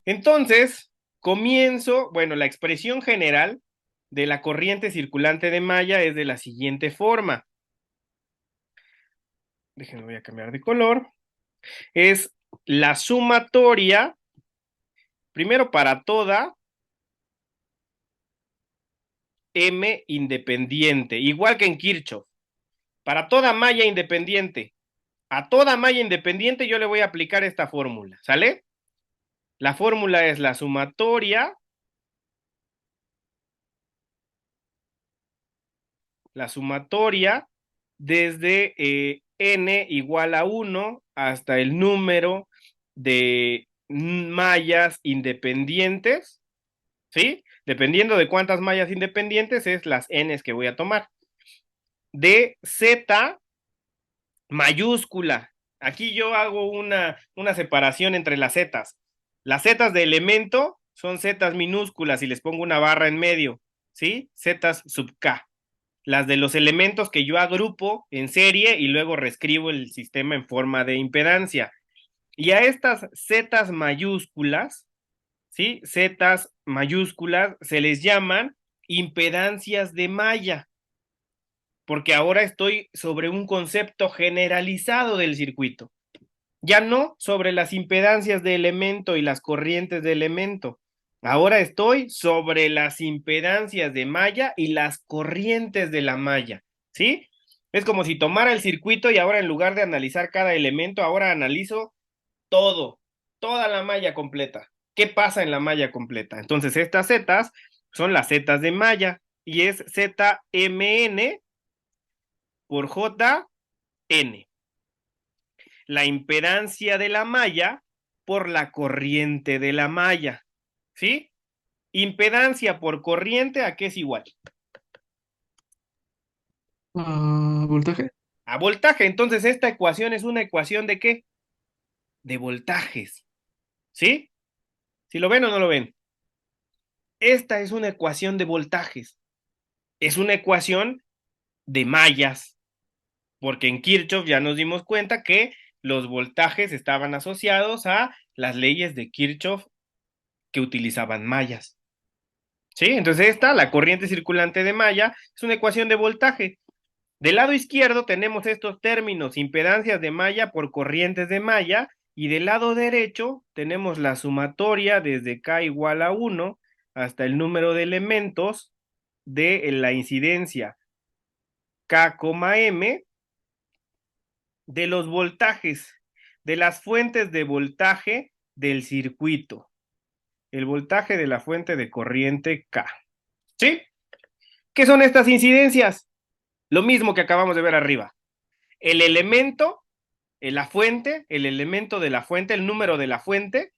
Entonces, comienzo, bueno, la expresión general de la corriente circulante de malla es de la siguiente forma. Déjenme, voy a cambiar de color. Es la sumatoria, primero para toda M independiente, igual que en Kirchhoff. Para toda malla independiente, a toda malla independiente yo le voy a aplicar esta fórmula, ¿sale? La fórmula es la sumatoria desde n igual a 1 hasta el número de mallas independientes, ¿sí? Dependiendo de cuántas mallas independientes es las n's que voy a tomar. De z mayúscula. Aquí yo hago una separación entre las zetas. Las zetas de elemento son zetas minúsculas y les pongo una barra en medio, ¿sí? Zetas sub k. Las de los elementos que yo agrupo en serie y luego reescribo el sistema en forma de impedancia. Y a estas zetas mayúsculas, ¿sí? Zetas mayúsculas se les llaman impedancias de malla, porque ahora estoy sobre un concepto generalizado del circuito, ya no sobre las impedancias de elemento y las corrientes de elemento. Ahora estoy sobre las impedancias de malla y las corrientes de la malla, ¿sí? Es como si tomara el circuito y ahora en lugar de analizar cada elemento, ahora analizo todo, toda la malla completa. ¿Qué pasa en la malla completa? Entonces estas zetas son las zetas de malla y es ZMN por JN. La impedancia de la malla por la corriente de la malla, ¿sí? Impedancia por corriente, ¿a qué es igual? Voltaje. A voltaje. Entonces, esta ecuación es una ecuación ¿de qué? De voltajes, ¿sí? ¿Si lo ven o no lo ven? Esta es una ecuación de voltajes. Es una ecuación de mallas, porque en Kirchhoff ya nos dimos cuenta que los voltajes estaban asociados a las leyes de Kirchhoff que utilizaban mallas. ¿Sí? Entonces esta, la corriente circulante de malla, es una ecuación de voltaje. Del lado izquierdo tenemos estos términos, impedancias de malla por corrientes de malla, y del lado derecho tenemos la sumatoria desde K igual a 1 hasta el número de elementos de la incidencia K, M de los voltajes, de las fuentes de voltaje del circuito. El voltaje de la fuente de corriente K. ¿Sí? ¿Qué son estas incidencias? Lo mismo que acabamos de ver arriba. El elemento, la fuente, el elemento de la fuente, el número de la fuente,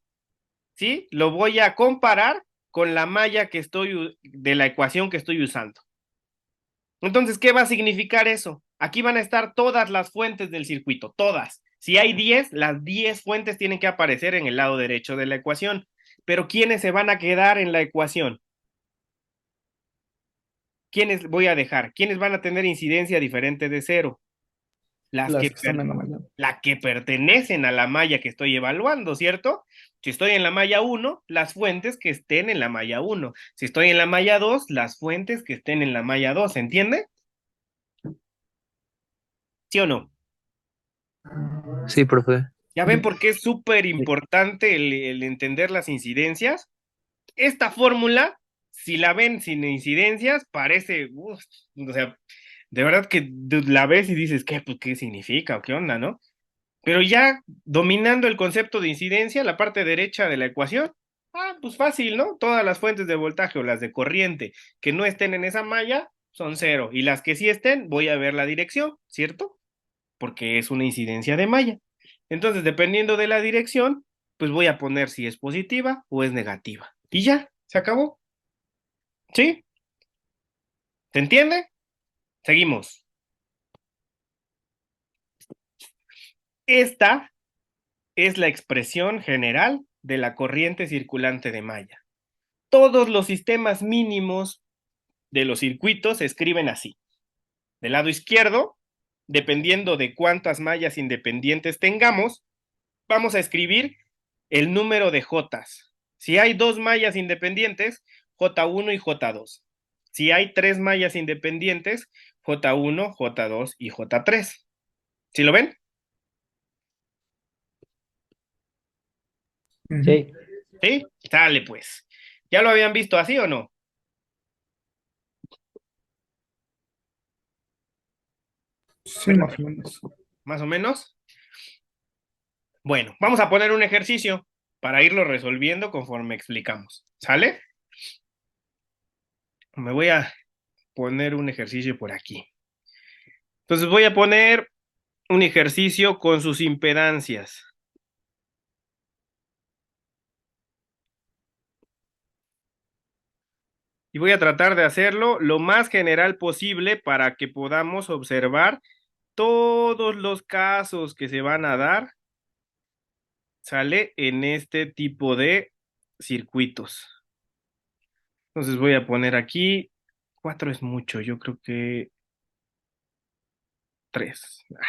¿sí? Lo voy a comparar con la malla que estoy, de la ecuación que estoy usando. Entonces, ¿qué va a significar eso? Aquí van a estar todas las fuentes del circuito, todas. Si hay 10, las 10 fuentes tienen que aparecer en el lado derecho de la ecuación. Pero ¿quiénes se van a quedar en la ecuación? ¿Quiénes voy a dejar? ¿Quiénes van a tener incidencia diferente de cero? Las Las que, que están en la malla. la que pertenecen a la malla que estoy evaluando, ¿cierto? Si estoy en la malla 1, las fuentes que estén en la malla 1. Si estoy en la malla 2, las fuentes que estén en la malla 2, ¿entiende? ¿Sí o no? Sí, profe. ¿Ya ven por qué es súper importante el entender las incidencias? Esta fórmula, si la ven sin incidencias, parece, o sea, de verdad que la ves y dices, ¿qué, pues, qué significa o qué onda, no? Pero ya dominando el concepto de incidencia, la parte derecha de la ecuación, pues fácil, ¿no? Todas las fuentes de voltaje o las de corriente que no estén en esa malla son cero, y las que sí estén, voy a ver la dirección, ¿cierto? Porque es una incidencia de malla. Entonces, dependiendo de la dirección, pues voy a poner si es positiva o es negativa. Y ya, se acabó. ¿Sí? ¿Se entiende? Seguimos. Esta es la expresión general de la corriente circulante de malla. Todos los sistemas mínimos de los circuitos se escriben así. Del lado izquierdo, dependiendo de cuántas mallas independientes tengamos, vamos a escribir el número de jotas. Si hay dos mallas independientes, J1 y J2. Si hay tres mallas independientes, J1, J2 y J3. ¿Sí lo ven? Sí. ¿Sí? Sale pues. ¿Ya lo habían visto así o no? Sí, más o menos. Más o menos. Bueno, vamos a poner un ejercicio para irlo resolviendo conforme explicamos. ¿Sale? Me voy a poner un ejercicio por aquí. Entonces voy a poner un ejercicio con sus impedancias. Y voy a tratar de hacerlo lo más general posible para que podamos observar todos los casos que se van a dar, ¿sale? En este tipo de circuitos. Entonces voy a poner aquí, 4 es mucho, yo creo que 3. No.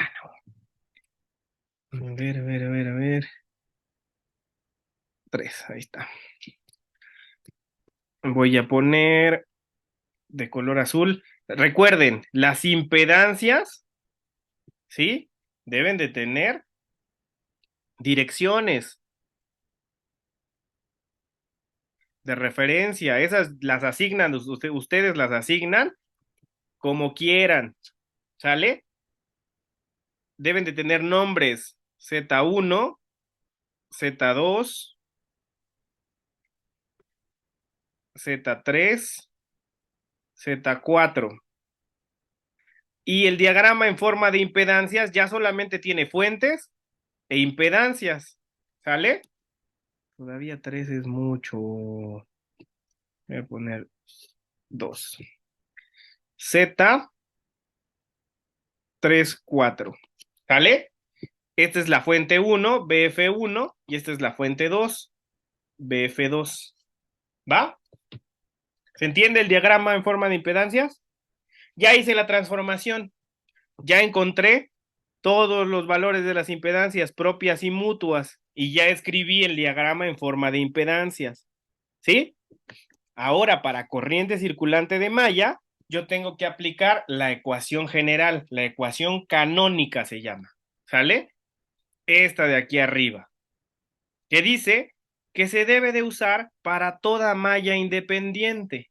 A ver, a ver, a ver, a ver. 3, ahí está. Voy a poner de color azul. Recuerden, las impedancias, ¿sí? Deben de tener direcciones de referencia. Esas las asignan, ustedes las asignan como quieran, ¿sale? Deben de tener nombres Z1, Z2, Z3, Z4. Y el diagrama en forma de impedancias ya solamente tiene fuentes e impedancias, ¿sale? Todavía 3 es mucho. Voy a poner 2. Z34, ¿sale? Esta es la fuente 1, BF1, y esta es la fuente 2, BF2. ¿Va? ¿Se entiende el diagrama en forma de impedancias? Ya hice la transformación. Ya encontré todos los valores de las impedancias propias y mutuas y ya escribí el diagrama en forma de impedancias. ¿Sí? Ahora, para corriente circulante de malla, yo tengo que aplicar la ecuación general, la ecuación canónica se llama. ¿Sale? Esta de aquí arriba, que dice que se debe de usar para toda malla independiente.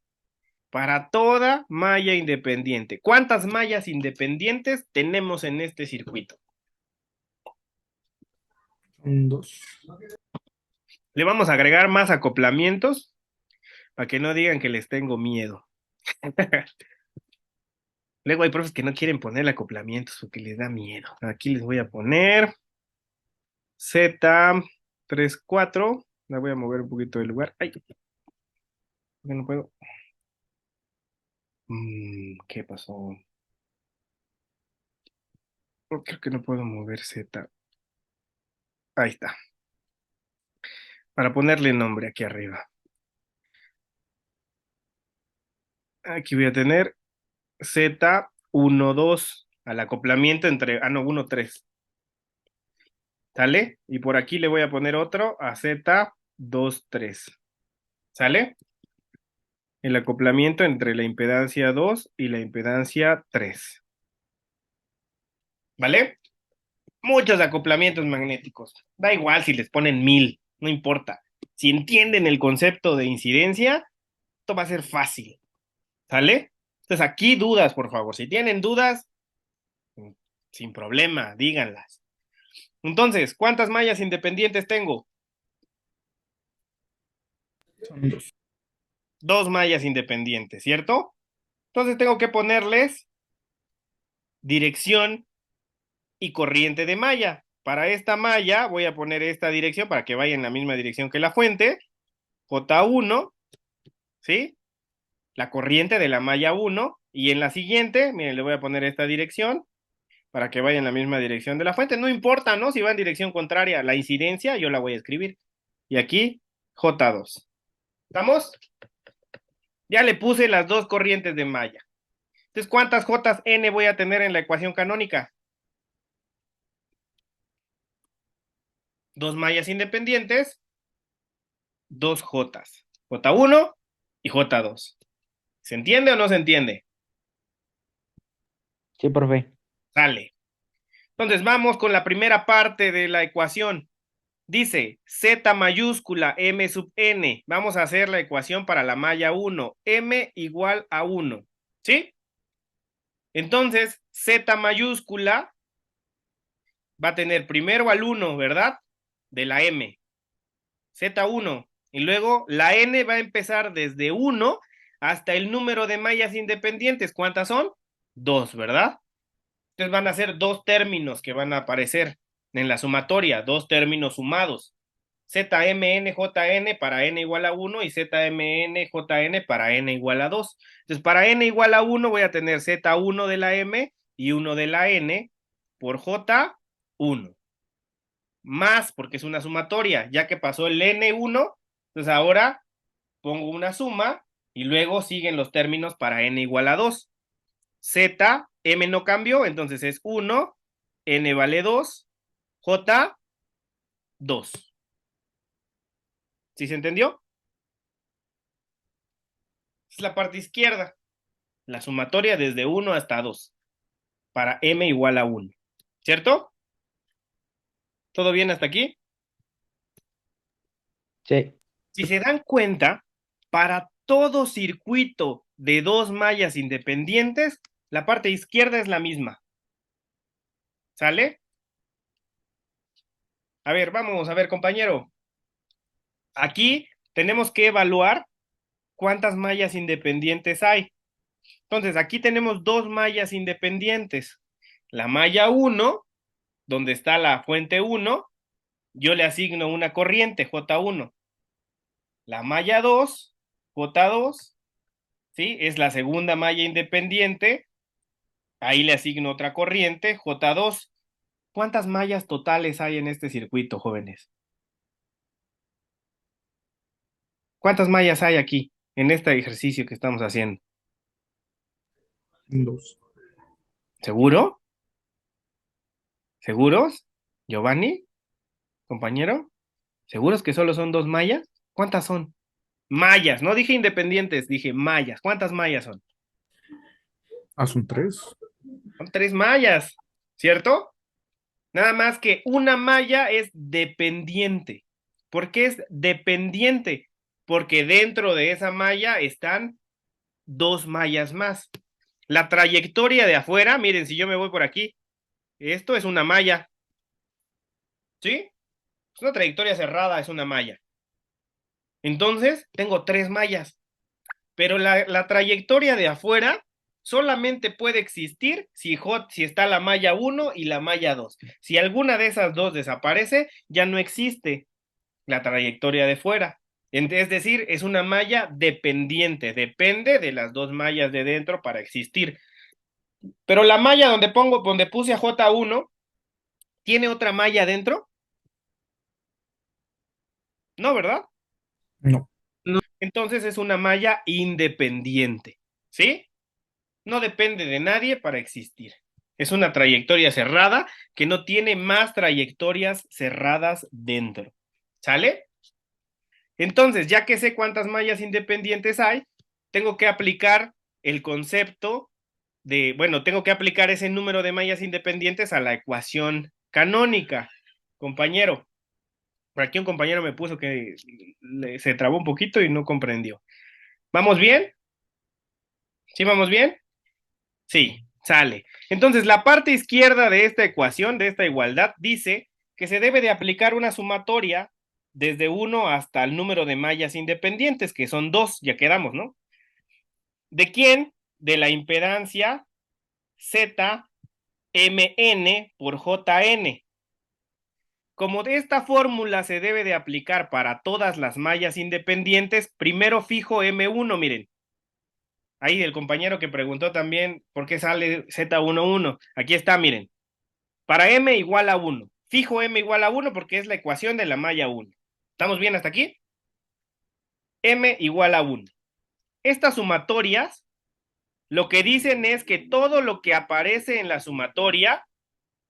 Para toda malla independiente. ¿Cuántas mallas independientes tenemos en este circuito? Dos. Le vamos a agregar más acoplamientos para que no digan que les tengo miedo. Luego hay profes que no quieren poner acoplamientos porque les da miedo. Aquí les voy a poner Z34. La voy a mover un poquito del lugar. Ay, no puedo. ¿Qué pasó? Creo que no puedo mover Z. Ahí está. Para ponerle nombre aquí arriba. Aquí voy a tener Z12 al acoplamiento entre, no, 1, 3. ¿Sale? Y por aquí le voy a poner otro a Z23. ¿Sale? El acoplamiento entre la impedancia 2 y la impedancia 3. ¿Vale? Muchos acoplamientos magnéticos. Da igual si les ponen 1000, no importa. Si entienden el concepto de incidencia, esto va a ser fácil. ¿Sale? Entonces aquí dudas, por favor. Si tienen dudas, sin problema, díganlas. Entonces, ¿cuántas mallas independientes tengo? Son dos. Dos mallas independientes, ¿cierto? Entonces tengo que ponerles dirección y corriente de malla. Para esta malla voy a poner esta dirección para que vaya en la misma dirección que la fuente, J1, ¿sí? La corriente de la malla 1, y en la siguiente, miren, le voy a poner esta dirección para que vaya en la misma dirección de la fuente. No importa, ¿no? Si va en dirección contraria, la incidencia yo la voy a escribir. Y aquí, J2. ¿Estamos? Ya le puse las dos corrientes de malla. Entonces, ¿cuántas JN voy a tener en la ecuación canónica? Dos mallas independientes dos Jotas. J1 y J2. ¿Se entiende o no se entiende? Sí, profe. Sale. Entonces vamos con la primera parte de la ecuación. Dice Z mayúscula M sub N. Vamos a hacer la ecuación para la malla 1. M igual a 1. ¿Sí? Entonces, Z mayúscula va a tener primero al 1, ¿verdad? De la M. Z1. Y luego la N va a empezar desde 1 hasta el número de mallas independientes. ¿Cuántas son? 2, ¿verdad? Entonces van a ser dos términos que van a aparecer en la sumatoria, dos términos sumados. ZMNJN para n igual a 1 y ZMNJN para n igual a 2. Entonces, para n igual a 1 voy a tener Z1 de la M y 1 de la N por J1. Más, porque es una sumatoria, ya que pasó el N1, entonces ahora pongo una suma y luego siguen los términos para n igual a 2. Z, M no cambió, entonces es 1, N vale 2, J, 2. ¿Sí se entendió? Es la parte izquierda, la sumatoria desde 1 hasta 2, para M igual a 1. ¿Cierto? ¿Todo bien hasta aquí? Sí. Si se dan cuenta, para todo circuito de dos mallas independientes, la parte izquierda es la misma. ¿Sale? A ver, vamos a ver, compañero. Aquí tenemos que evaluar cuántas mallas independientes hay. Entonces, aquí tenemos dos mallas independientes. La malla 1, donde está la fuente 1, yo le asigno una corriente, J1. La malla 2, J2, ¿sí? Es la segunda malla independiente. Ahí le asigno otra corriente, J2. ¿Cuántas mallas totales hay en este circuito, jóvenes? ¿Cuántas mallas hay aquí, en este ejercicio que estamos haciendo? Dos. ¿Seguro? ¿Seguros? ¿Giovanni? ¿Compañero? ¿Seguros que solo son dos mallas? ¿Cuántas son? Mallas, no dije independientes, dije mallas. ¿Cuántas mallas son? Ah, son tres. Son tres mallas, ¿cierto? Nada más que una malla es dependiente. ¿Por qué es dependiente? Porque dentro de esa malla están dos mallas más. La trayectoria de afuera, miren, si yo me voy por aquí, esto es una malla, ¿sí? Es una trayectoria cerrada, es una malla. Entonces, tengo tres mallas, pero la trayectoria de afuera solamente puede existir si está la malla 1 y la malla 2. Si alguna de esas dos desaparece, ya no existe la trayectoria de fuera. Es decir, es una malla dependiente, depende de las dos mallas de dentro para existir. Pero la malla donde puse a J1, ¿tiene otra malla dentro? No, ¿verdad? No. Entonces es una malla independiente, ¿sí? No depende de nadie para existir. Es una trayectoria cerrada que no tiene más trayectorias cerradas dentro. ¿Sale? Entonces, ya que sé cuántas mallas independientes hay, tengo que aplicar el concepto tengo que aplicar ese número de mallas independientes a la ecuación canónica, compañero. Por aquí un compañero me puso que se trabó un poquito y no comprendió. ¿Vamos bien? ¿Sí vamos bien? Sí, sale. Entonces, la parte izquierda de esta ecuación, de esta igualdad, dice que se debe de aplicar una sumatoria desde 1 hasta el número de mallas independientes, que son 2, ya quedamos, ¿no? ¿De quién? De la impedancia ZMN por JN. Como de esta fórmula se debe de aplicar para todas las mallas independientes, primero fijo M1, miren. Ahí el compañero que preguntó también por qué sale Z11. Aquí está, miren. Para M igual a 1. Fijo M igual a 1 porque es la ecuación de la malla 1. ¿Estamos bien hasta aquí? M igual a 1. Estas sumatorias lo que dicen es que todo lo que aparece en la sumatoria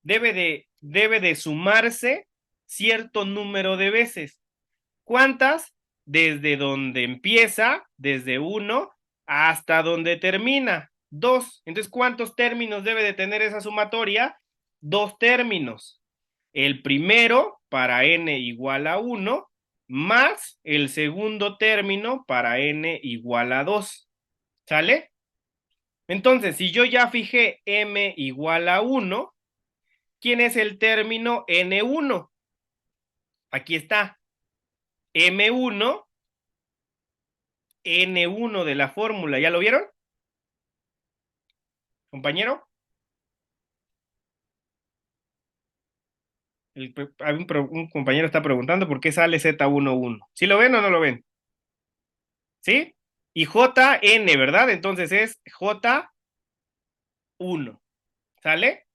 debe de sumarse cierto número de veces. ¿Cuántas? desde donde empieza, desde 1, hasta donde termina, 2. Entonces, ¿cuántos términos debe de tener esa sumatoria? 2 términos. El primero para n igual a 1, más el segundo término para n igual a 2. ¿Sale? Entonces, si yo ya fijé m igual a 1, ¿quién es el término n1? Aquí está. M1, N1 de la fórmula. ¿Ya lo vieron, compañero? Un compañero está preguntando por qué sale Z11. ¿Sí lo ven o no lo ven? ¿Sí? Y JN, ¿verdad? Entonces es J1. ¿Sale?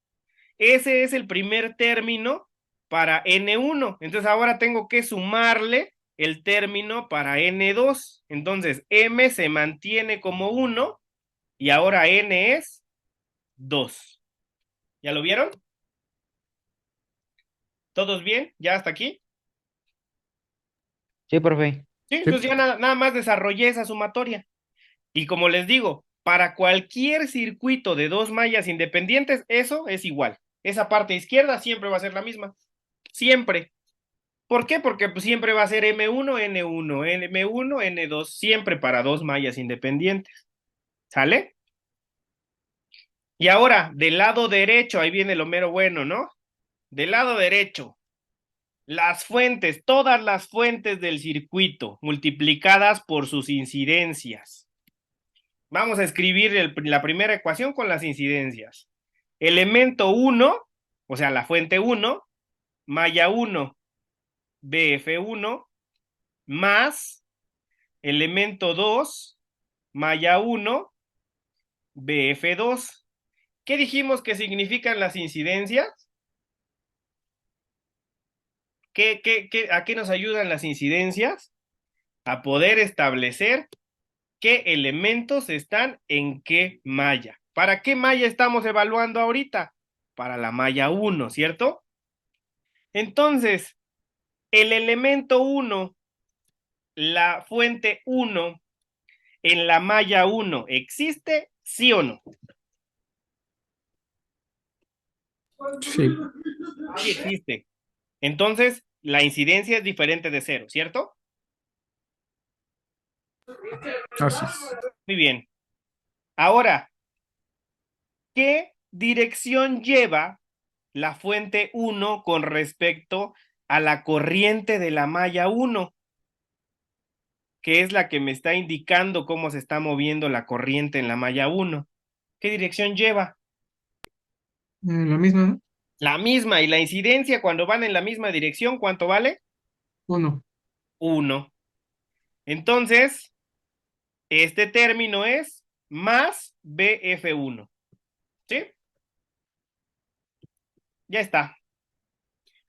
Ese es el primer término para N1. Entonces ahora tengo que sumarle el término para N2. Entonces M se mantiene como 1 y ahora N es 2. ¿Ya lo vieron? ¿Todos bien? ¿Ya hasta aquí? Sí, profe. Sí, Sí. entonces ya nada más desarrollé esa sumatoria. Y como les digo, para cualquier circuito de dos mallas independientes, eso es igual. Esa parte izquierda siempre va a ser la misma. Siempre. ¿Por qué? Porque pues, siempre va a ser M1, N1, M1, N2, siempre para dos mallas independientes. ¿Sale? Y ahora, del lado derecho, ahí viene lo mero bueno, ¿no? Del lado derecho, las fuentes, todas las fuentes del circuito multiplicadas por sus incidencias. Vamos a escribir la primera ecuación con las incidencias. Elemento 1, o sea, la fuente 1, malla 1, BF1, más elemento 2, malla 1, BF2. ¿Qué dijimos que significan las incidencias? ¿A qué nos ayudan las incidencias? A poder establecer qué elementos están en qué malla. ¿Para qué malla estamos evaluando ahorita? Para la malla 1, ¿cierto? Entonces, el elemento 1, la fuente 1, en la malla 1, ¿existe? ¿Sí o no? Sí. Sí existe. Entonces, la incidencia es diferente de 0, ¿cierto? Así es. Muy bien. Ahora, ¿qué dirección lleva la fuente 1 con respecto a la corriente de la malla 1? Que es la que me está indicando cómo se está moviendo la corriente en la malla 1. ¿Qué dirección lleva? La misma, ¿no? La misma, y la incidencia cuando van en la misma dirección, ¿cuánto vale? Uno. 1. Entonces, este término es más BF1. ¿Sí? Ya está.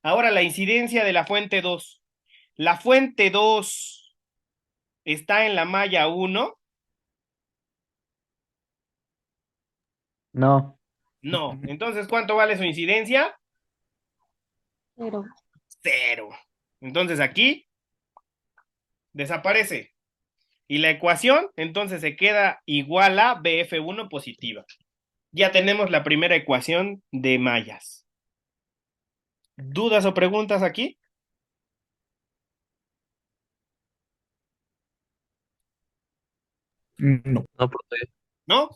Ahora la incidencia de la fuente 2. La fuente 2 está en la malla 1. No. No. Entonces, ¿cuánto vale su incidencia? Pero 0. Entonces aquí desaparece. Y la ecuación entonces se queda igual a BF1 positiva. Ya tenemos la primera ecuación de mallas. ¿Dudas o preguntas aquí? No. No, profe. ¿No?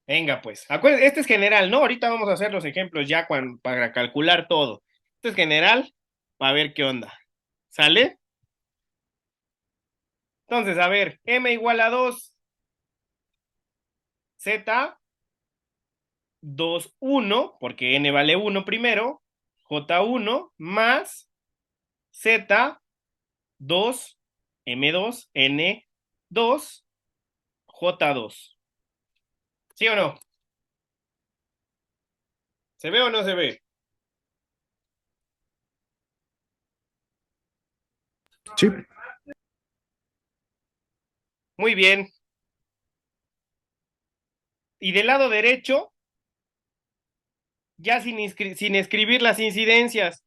Venga, pues. Acuérdense, este es general, ¿no? Ahorita vamos a hacer los ejemplos ya para calcular todo. Este es general para ver qué onda. ¿Sale? Entonces, a ver, M igual a 2, Z 2, 1, porque N vale 1 primero, J1 más Z 2, M2, N2, J2. ¿Sí o no? ¿Se ve o no se ve? Sí. Muy bien. Y del lado derecho, ya sin escribir las incidencias.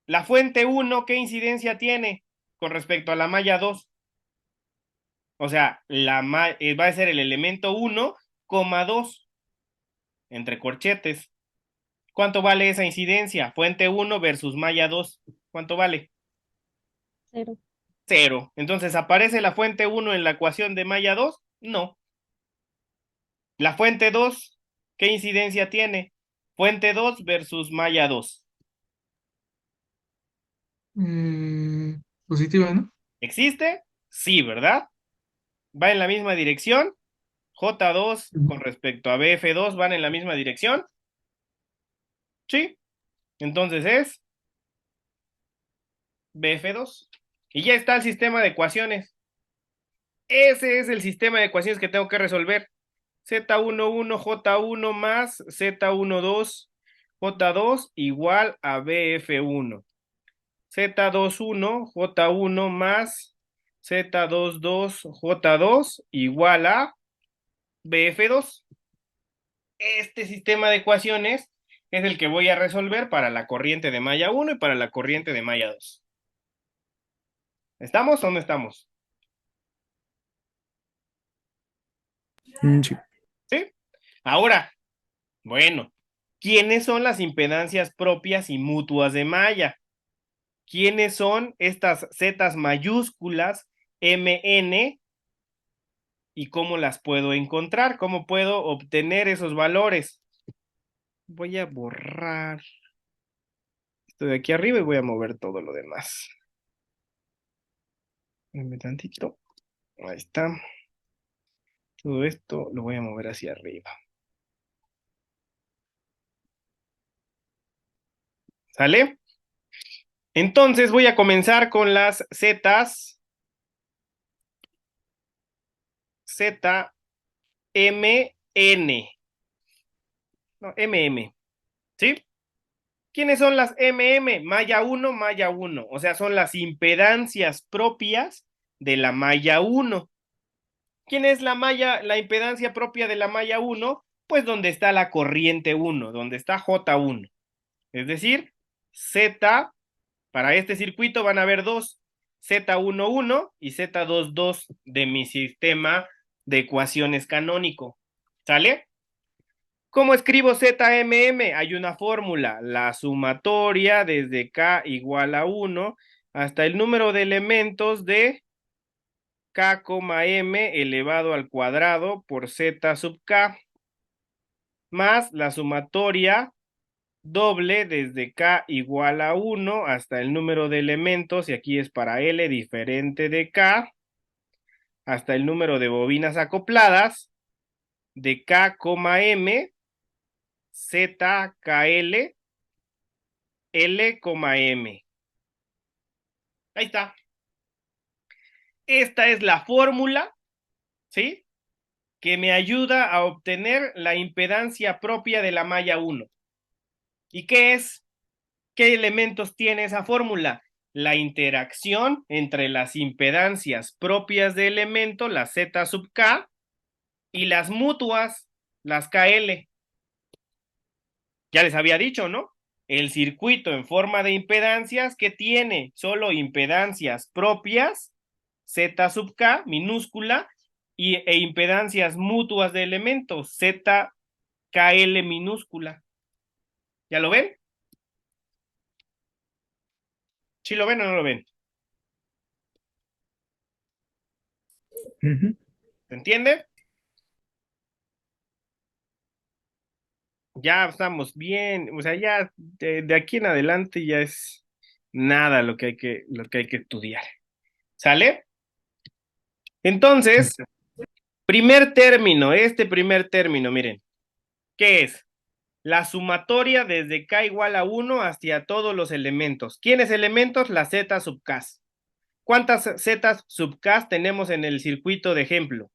La fuente 1, ¿qué incidencia tiene con respecto a la malla 2. O sea, va a ser el elemento 1, 2, entre corchetes. ¿Cuánto vale esa incidencia? Fuente 1 versus malla 2. ¿Cuánto vale? 0. 0. Entonces, ¿aparece la fuente 1 en la ecuación de malla 2? No. La fuente 2, ¿qué incidencia tiene? Fuente 2 versus malla 2. Positiva, ¿no? ¿Existe? Sí, ¿verdad? ¿Va en la misma dirección? J2 con respecto a BF2 van en la misma dirección. Sí. Entonces es BF2. Y ya está el sistema de ecuaciones. Ese es el sistema de ecuaciones que tengo que resolver. Z11 J1 más Z12 J2 igual a BF1. Z21 J1 más Z22 J2 igual a BF2. Este sistema de ecuaciones es el que voy a resolver para la corriente de malla 1 y para la corriente de malla 2. ¿Estamos o no estamos? Sí. ¿Sí? Ahora, bueno, ¿quiénes son las impedancias propias y mutuas de malla? ¿Quiénes son estas zetas mayúsculas MN y cómo las puedo encontrar? ¿Cómo puedo obtener esos valores? Voy a borrar esto de aquí arriba y voy a mover todo lo demás. Dame tantito. Ahí está. Todo esto lo voy a mover hacia arriba. ¿Sale? Entonces voy a comenzar con las zetas ZMN. No, MM. ¿Sí? ¿Quiénes son las MM? Malla 1, malla 1. O sea, son las impedancias propias de la malla 1. ¿Quién es la impedancia propia de la malla 1? Pues donde está la corriente 1, donde está J1. Es decir, Z, para este circuito van a haber dos, Z11 y Z22 de mi sistema de ecuaciones canónico. ¿Sale? ¿Cómo escribo ZMM? Hay una fórmula, la sumatoria desde K igual a 1 hasta el número de elementos de K, M elevado al cuadrado por Z sub K, más la sumatoria doble desde K igual a 1 hasta el número de elementos, y aquí es para L diferente de K, hasta el número de bobinas acopladas de K, M, ZKL, L, M. Ahí está. Esta es la fórmula, ¿sí? Que me ayuda a obtener la impedancia propia de la malla 1. ¿Y qué es? ¿Qué elementos tiene esa fórmula? La interacción entre las impedancias propias de elemento, la Z sub K, y las mutuas, las KL. Ya les había dicho, ¿no? El circuito en forma de impedancias que tiene solo impedancias propias, Z sub K minúscula, e impedancias mutuas de elementos, ZKL minúscula. ¿Ya lo ven? ¿Sí lo ven o no lo ven? ¿Se entiende? Ya estamos bien, o sea, ya de aquí en adelante ya es nada lo que hay que estudiar. ¿Sale? Entonces, primer término, este primer término, miren, ¿qué es? La sumatoria desde K igual a 1 hacia todos los elementos. ¿Quiénes elementos? La Z sub K. ¿Cuántas Z sub K tenemos en el circuito de ejemplo?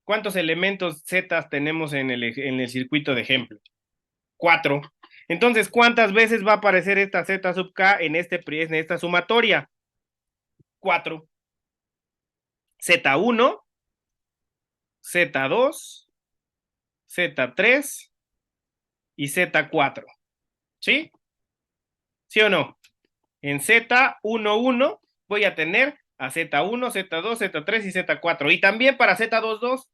¿Cuántos elementos Z tenemos en el circuito de ejemplo? 4. Entonces, ¿cuántas veces va a aparecer esta Z sub K en esta sumatoria? 4. Z1, Z2, Z3 y Z4. ¿Sí? ¿Sí o no? En Z11 voy a tener a Z1, Z2, Z3 y Z4. Y también para Z22,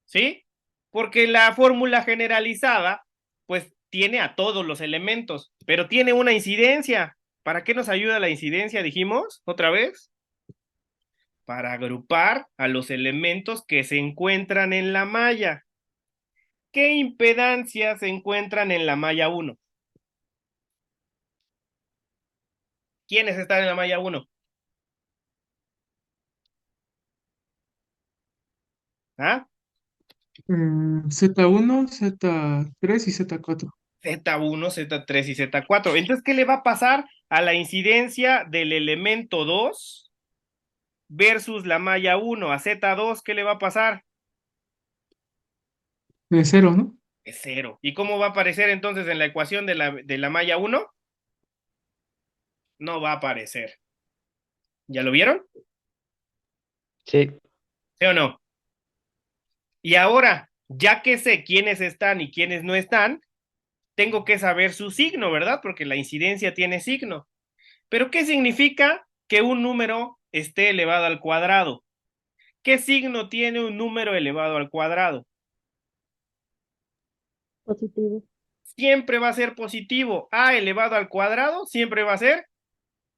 ¿sí? Porque la fórmula generalizada, pues tiene a todos los elementos, pero tiene una incidencia. ¿Para qué nos ayuda la incidencia, dijimos, otra vez? Para agrupar a los elementos que se encuentran en la malla. ¿Qué impedancias se encuentran en la malla 1? ¿Quiénes están en la malla 1? ¿Ah? Z1, Z3 y Z4. Z1, Z3 y Z4. Entonces, ¿qué le va a pasar a la incidencia del elemento 2 versus la malla 1? A Z2, ¿qué le va a pasar? De cero, ¿no? Es cero. ¿Y cómo va a aparecer entonces en la ecuación de la malla 1? No va a aparecer. ¿Ya lo vieron? Sí. ¿Sí o no? Y ahora, ya que sé quiénes están y quiénes no están, tengo que saber su signo, ¿verdad? Porque la incidencia tiene signo. ¿Pero qué significa que un número esté elevado al cuadrado? ¿Qué signo tiene un número elevado al cuadrado? Positivo. Siempre va a ser positivo. A elevado al cuadrado siempre va a ser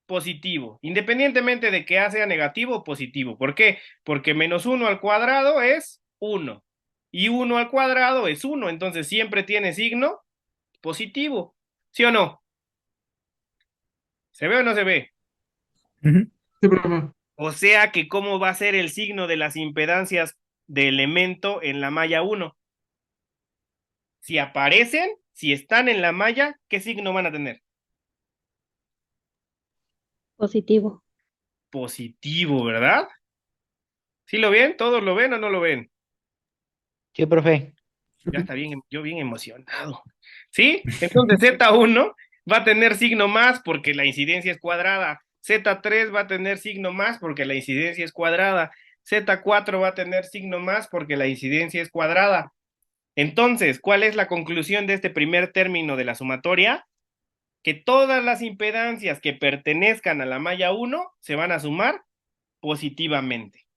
positivo, independientemente de que A sea negativo o positivo. ¿Por qué? Porque menos 1 al cuadrado es 1 y 1 al cuadrado es 1, entonces siempre tiene signo positivo. ¿Sí o no? ¿Se ve o no se ve? Ujú. Sí, profe. O sea que ¿cómo va a ser el signo de las impedancias de elemento en la malla 1? Si aparecen, si están en la malla, ¿qué signo van a tener? Positivo. Positivo, ¿verdad? ¿Sí lo ven? ¿Todos lo ven o no lo ven? Sí, profe. Ya está bien, yo bien emocionado. ¿Sí? Entonces Z1 va a tener signo más porque la incidencia es cuadrada. Z3 va a tener signo más porque la incidencia es cuadrada. Z4 va a tener signo más porque la incidencia es cuadrada. Entonces, ¿cuál es la conclusión de este primer término de la sumatoria? Que todas las impedancias que pertenezcan a la malla 1 se van a sumar positivamente.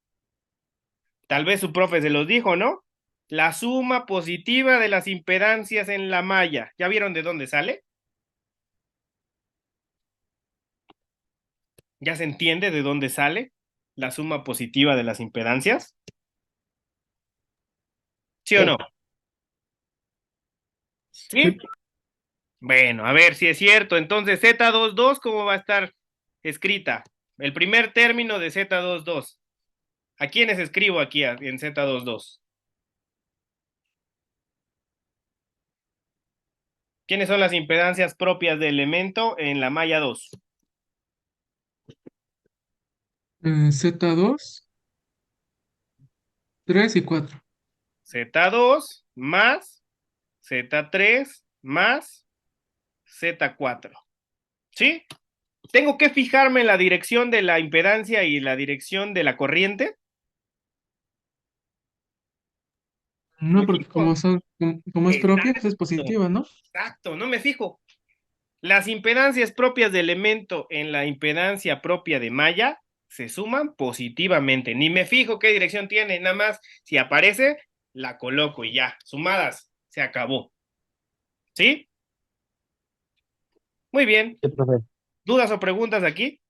Tal vez su profe se los dijo, ¿no? La suma positiva de las impedancias en la malla. ¿Ya vieron de dónde sale? ¿Ya se entiende de dónde sale la suma positiva de las impedancias? ¿Sí o no? Sí. ¿Sí? Sí. Bueno, a ver si es cierto. Entonces, Z22, ¿cómo va a estar escrita? El primer término de Z22. ¿A quiénes escribo aquí en Z22? ¿Quiénes son las impedancias propias del elemento en la malla 2? Z2, 3 y 4. Z2 más Z3 más Z4. ¿Sí? ¿Tengo que fijarme en la dirección de la impedancia y la dirección de la corriente? No, ¿Me porque fijo? como es propia, pues es Exacto, positiva, ¿no? exacto, no me fijo. Las impedancias propias de elemento en la impedancia propia de malla se suman positivamente. Ni me fijo qué dirección tiene, nada más si aparece, la coloco y ya. Sumadas, se acabó. ¿Sí? Muy bien. Sí, profe. ¿Dudas o preguntas aquí?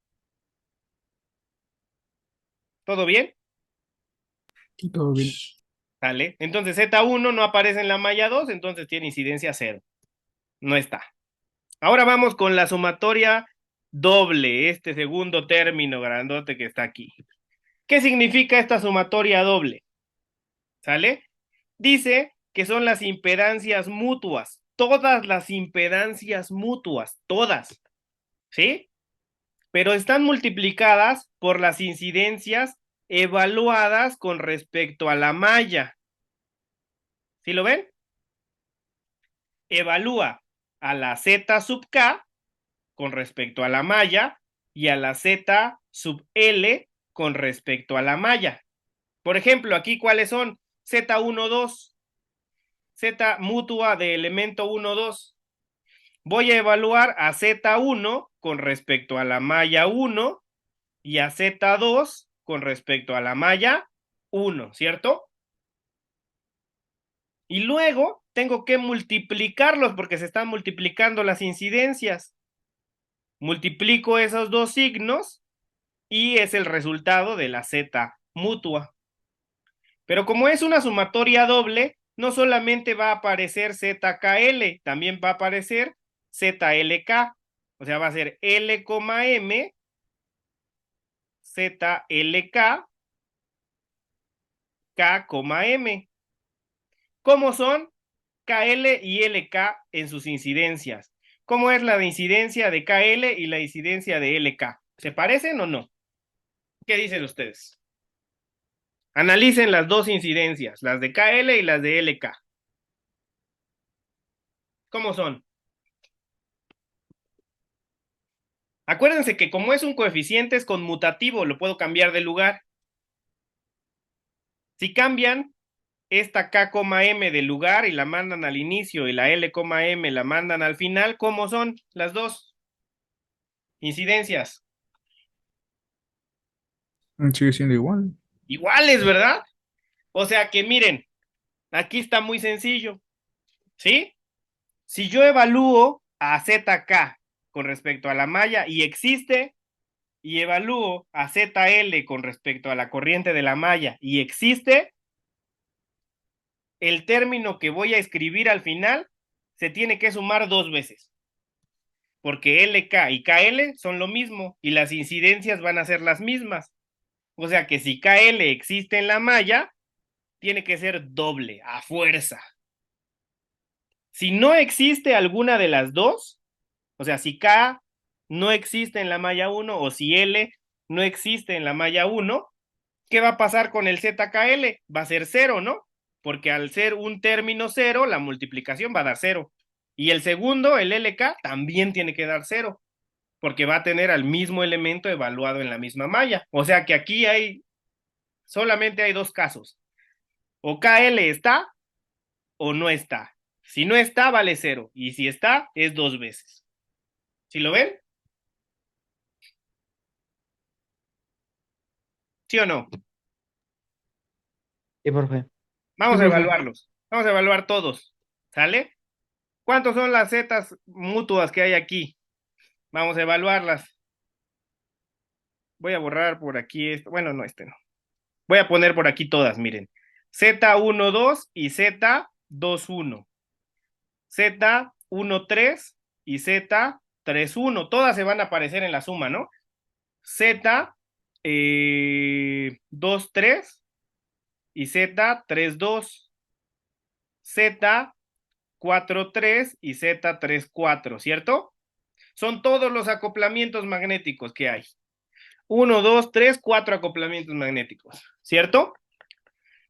¿Todo bien? Sí, todo bien. ¿Sale? Entonces Z1 no aparece en la malla 2, entonces tiene incidencia 0. No está. Ahora vamos con la sumatoria doble, este segundo término grandote que está aquí. ¿Qué significa esta sumatoria doble? ¿Sale? Dice que son las impedancias mutuas, todas las impedancias mutuas, todas, ¿sí? Pero están multiplicadas por las incidencias evaluadas con respecto a la malla. ¿Sí lo ven? Evalúa a la Z sub K con respecto a la malla y a la Z sub L con respecto a la malla. Por ejemplo, aquí cuáles son Z1, 2, Z mutua de elemento 1, 2. Voy a evaluar a Z1 con respecto a la malla 1 y a Z2 con respecto a la malla 1, ¿cierto? Y luego tengo que multiplicarlos porque se están multiplicando las incidencias. Multiplico esos dos signos y es el resultado de la Z mutua. Pero como es una sumatoria doble, no solamente va a aparecer ZKL, también va a aparecer ZLK. O sea, va a ser L, M, ZLK, K, M. ¿Cómo son KL y LK en sus incidencias? ¿Cómo es la incidencia de KL y la incidencia de LK? ¿Se parecen o no? ¿Qué dicen ustedes? Analicen las dos incidencias, las de KL y las de LK. ¿Cómo son? Acuérdense que como es un coeficiente es conmutativo, lo puedo cambiar de lugar. Si cambian esta K, M de lugar y la mandan al inicio y la L, M la mandan al final, ¿cómo son las dos incidencias? Sigue siendo igual. Iguales, ¿verdad? O sea que miren, aquí está muy sencillo, ¿sí? Si yo evalúo a ZK con respecto a la malla y existe, y evalúo a ZL con respecto a la corriente de la malla y existe, el término que voy a escribir al final se tiene que sumar dos veces. Porque LK y KL son lo mismo y las incidencias van a ser las mismas. O sea que si KL existe en la malla, tiene que ser doble, a fuerza. Si no existe alguna de las dos, o sea, si K no existe en la malla 1 o si L no existe en la malla 1, ¿qué va a pasar con el ZKL? Va a ser cero, ¿no? Porque al ser un término cero, la multiplicación va a dar cero. Y el segundo, el LK, también tiene que dar cero, porque va a tener al mismo elemento evaluado en la misma malla. O sea que aquí solamente hay dos casos. O KL está o no está. Si no está, vale cero. Y si está, es dos veces. ¿Sí lo ven? ¿Sí o no? Sí, profe. Vamos a profe. evaluarlos. Vamos a evaluar todos. ¿Sale? ¿Cuántos son las zetas mutuas que hay aquí? Vamos a evaluarlas. Voy a borrar por aquí esto. Bueno, no, este no. Voy a poner por aquí todas, miren. Z12 y Z21. Z13 y Z31. Todas se van a aparecer en la suma, ¿no? Z23 y Z32. Z43 y Z34, ¿cierto? Son todos los acoplamientos magnéticos que hay. 1, 2, 3, 4 acoplamientos magnéticos, ¿cierto?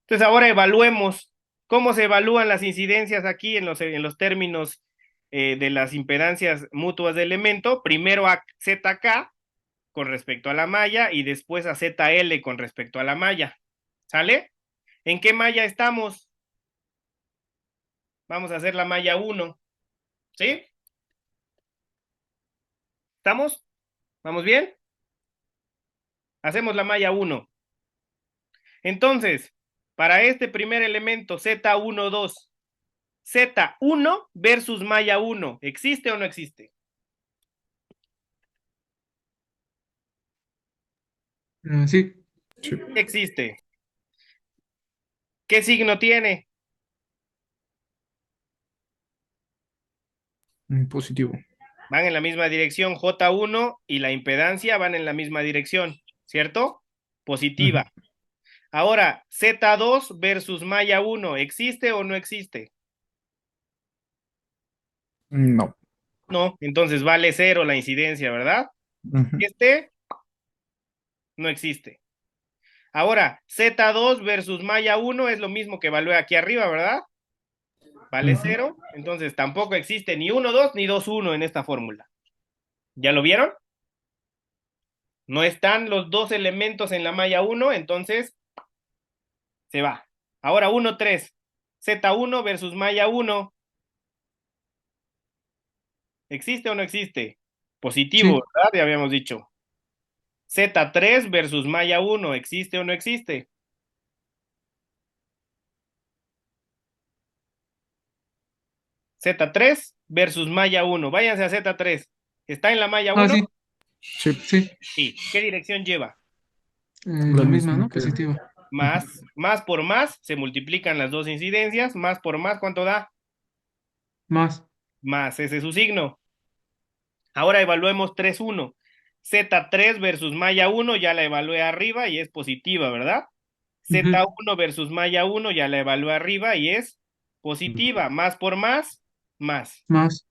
Entonces ahora evaluemos cómo se evalúan las incidencias aquí en los términos de las impedancias mutuas de elemento. Primero a ZK con respecto a la malla y después a ZL con respecto a la malla. ¿Sale? ¿En qué malla estamos? Vamos a hacer la malla 1. ¿Sí? ¿Estamos? ¿Vamos bien? Hacemos la malla 1. Entonces, para este primer elemento Z12, Z1 versus malla 1, ¿existe o no existe? Sí. Sí. Existe. ¿Qué signo tiene? Positivo. Van en la misma dirección, J1 y la impedancia van en la misma dirección, ¿cierto? Positiva. Ahora, Z2 versus malla 1, ¿existe o no existe? No. No, entonces vale cero la incidencia, ¿verdad? Ujú. Este no existe. Ahora, Z2 versus malla 1 es lo mismo que evalué aquí arriba, ¿verdad? Vale Ujú. cero, entonces tampoco existe ni 1, 2 ni 2, 1 en esta fórmula. ¿Ya lo vieron? No están los dos elementos en la malla 1, entonces se va. Ahora 1, 3. Z1 versus malla 1. ¿Existe o no existe? Positivo, Sí. ¿verdad? Ya habíamos dicho. Z3 versus malla 1, ¿existe o no existe? Z3 versus malla 1. Váyanse a Z3. ¿Está en la malla 1? Sí. Sí. Sí. Sí. ¿Qué dirección lleva? La misma, ¿no? Positiva. Más por más, se multiplican las dos incidencias. Más por más, ¿cuánto da? Más. Más, ese es su signo. Ahora evaluemos 3-1. Z3 versus malla 1, ya la evalué arriba y es positiva, ¿verdad? Z1 versus malla 1, ya la evalué arriba y es positiva. Más por más, más. Más.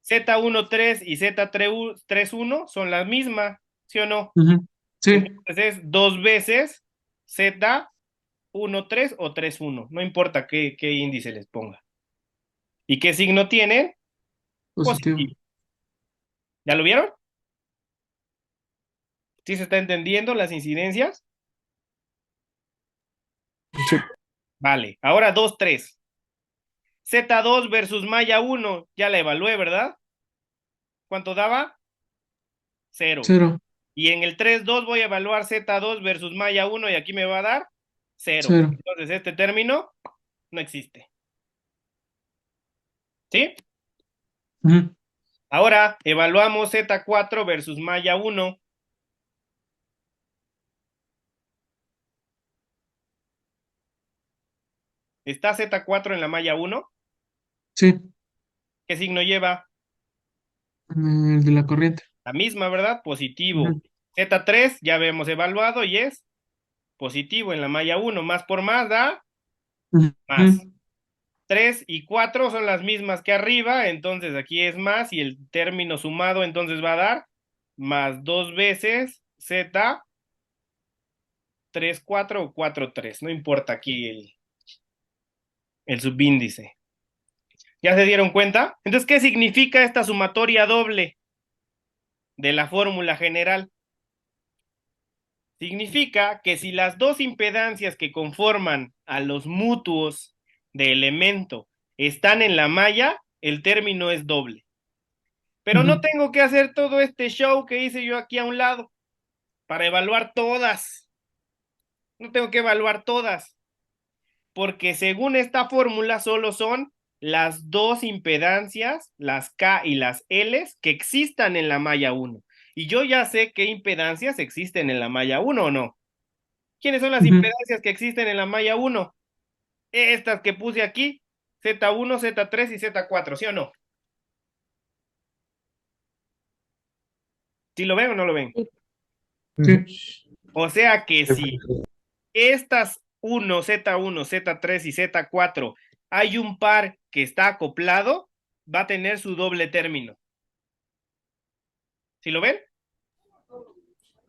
Z13 y Z31 son las mismas, ¿sí o no? Sí. Entonces es dos veces Z13 o 31, no importa qué índice les ponga. ¿Y qué signo tienen? Positivo. Positivo. ¿Ya lo vieron? ¿Sí se está entendiendo las incidencias? Sí. Vale, ahora 2-3. Z2 versus malla 1, ya la evalué, ¿verdad? ¿Cuánto daba? 0. 0. Y en el 3-2 voy a evaluar Z2 versus malla 1 y aquí me va a dar 0. 0. Entonces este término no existe. ¿Sí? Ahora evaluamos Z4 versus malla 1. ¿Está Z4 en la malla 1? Sí. ¿Qué signo lleva? El de la corriente. La misma, ¿verdad? Positivo. Z3 ya habíamos evaluado y es positivo en la malla 1. Más por más da más. 3 y 4 son las mismas que arriba, entonces aquí es más y el término sumado entonces va a dar más 2 veces Z 3-4 o 4-3, no importa aquí el subíndice. ¿Ya se dieron cuenta? Entonces, ¿qué significa esta sumatoria doble de la fórmula general? Significa que si las dos impedancias que conforman a los mutuos de elemento están en la malla, el término es doble. Pero no tengo que hacer todo este show que hice yo aquí a un lado para evaluar todas. No tengo que evaluar todas, porque según esta fórmula solo son las dos impedancias, las K y las L, que existan en la malla 1. Y yo ya sé qué impedancias existen en la malla 1 o no. ¿Quiénes son las impedancias que existen en la malla 1? Estas que puse aquí, Z1, Z3 y Z4, ¿sí o no? ¿Sí lo ven o no lo ven? Sí. O sea que si estas 1, Z1, Z3 y Z4 hay un par que está acoplado, va a tener su doble término. ¿Sí lo ven?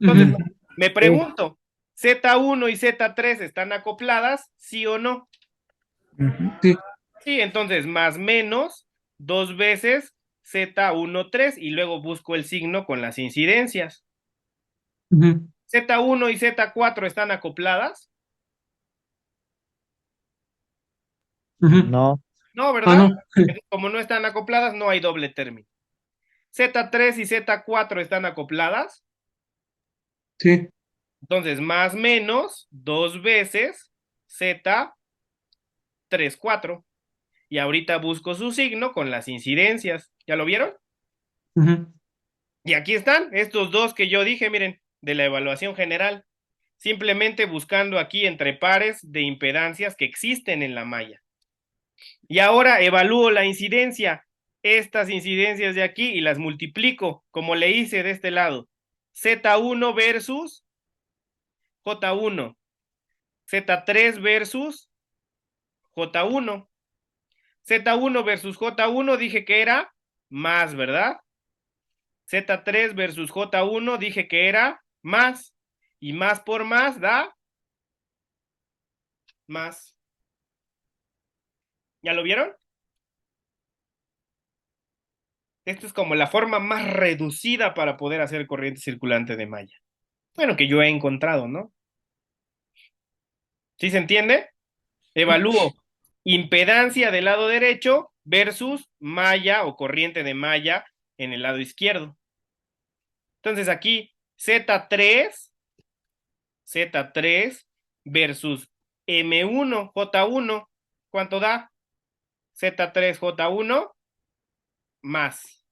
Entonces, me pregunto, ¿Z1 y Z3 están acopladas, sí o no? Sí. Sí, entonces más menos 2 veces Z13 y luego busco el signo con las incidencias. ¿Z1 y Z4 están acopladas? No. No, ¿verdad? Como no están acopladas, no hay doble término. Z3 y Z4 están acopladas. Sí. Entonces, más menos 2 veces Z34. Y ahorita busco su signo con las incidencias. ¿Ya lo vieron? Y aquí están estos dos que yo dije, miren, de la evaluación general. Simplemente buscando aquí entre pares de impedancias que existen en la malla. Y ahora evalúo la incidencia, estas incidencias de aquí y las multiplico, como le hice de este lado. Z1 versus J1, Z3 versus J1. Z1 versus J1 dije que era más, ¿verdad? Z3 versus J1 dije que era más. Y más por más da más. ¿Ya lo vieron? Esta es como la forma más reducida para poder hacer corriente circulante de malla. Bueno, que yo he encontrado, ¿no? ¿Sí se entiende? Evalúo impedancia del lado derecho versus malla o corriente de malla en el lado izquierdo. Entonces aquí Z3 versus M1, J1, ¿cuánto da? Z3, J1 más.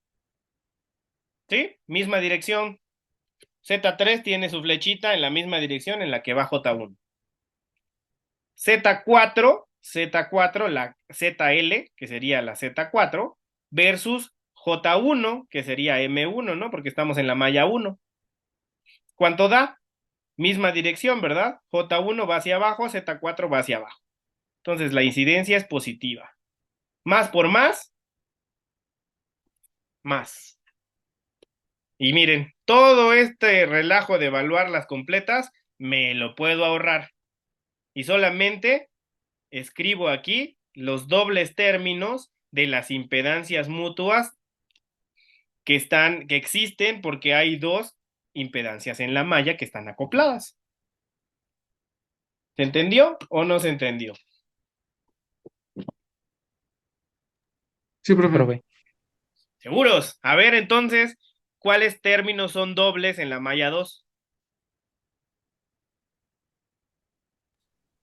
¿Sí? Misma dirección. Z3 tiene su flechita en la misma dirección en la que va J1. Z4, la ZL, que sería la Z4, versus J1, que sería M1, ¿no? Porque estamos en la malla 1. ¿Cuánto da? Misma dirección, ¿verdad? J1 va hacia abajo, Z4 va hacia abajo. Entonces la incidencia es positiva. Más por más. Y miren, todo este relajo de evaluar las completas me lo puedo ahorrar. Y solamente escribo aquí los dobles términos de las impedancias mutuas que existen porque hay dos impedancias en la malla que están acopladas. ¿Se entendió o no se entendió? Sí, profe. Profe. ¿Seguros? A ver, entonces, ¿cuáles términos son dobles en la malla 2?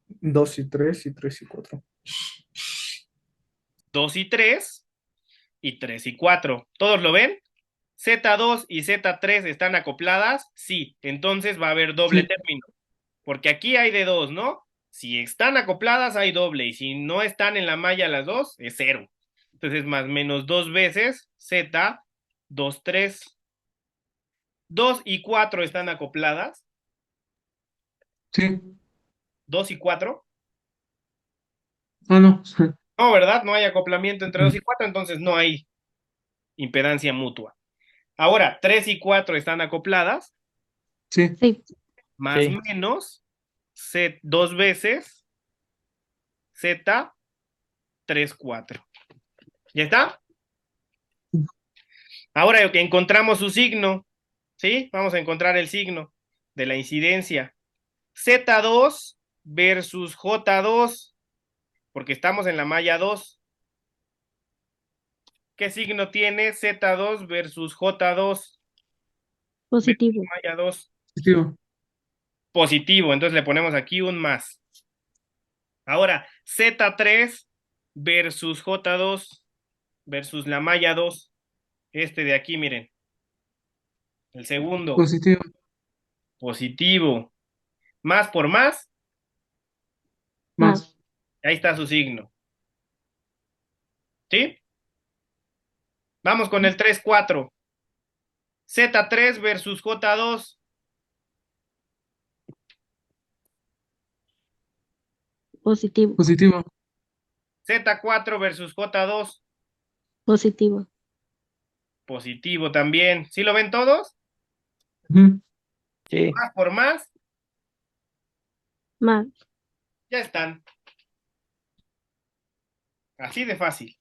2 y 3 y 3 y 4. 2 y 3 y 3 y 4. ¿Todos lo ven? Z2 y Z3 están acopladas, sí, entonces va a haber doble Sí. término, porque aquí hay de dos, ¿no? Si están acopladas hay doble, y si no están en la malla las dos, es 0. Entonces más menos 2 veces Z, 2, 3. 2 y 4 están acopladas. Sí. 2 y 4. Ah, no. No, ¿verdad? No hay acoplamiento entre 2 y 4, entonces no hay impedancia mutua. Ahora, 3 y 4 están acopladas, Sí. Sí. más Sí. menos Z, 2 veces Z, 3, 4. ¿Ya está? Ahora que encontramos su signo, ¿sí? Vamos a encontrar el signo de la incidencia. Z2 versus J2, porque estamos en la malla 2. ¿Qué signo tiene Z2 versus J2? Positivo. Malla 2. Positivo. Positivo, entonces le ponemos aquí un más. Ahora, Z3 versus J2 versus la malla 2. Este de aquí, miren. El segundo. Positivo. Positivo. Más por más. Más. Ahí está su signo. ¿Sí? Vamos con el 3, 4. Z3 versus J2. Positivo. Positivo. Z4 versus J2. Positivo. Positivo también. ¿Sí lo ven todos? Ujú. Sí. Más por más. Más. Ya están. Así de fácil.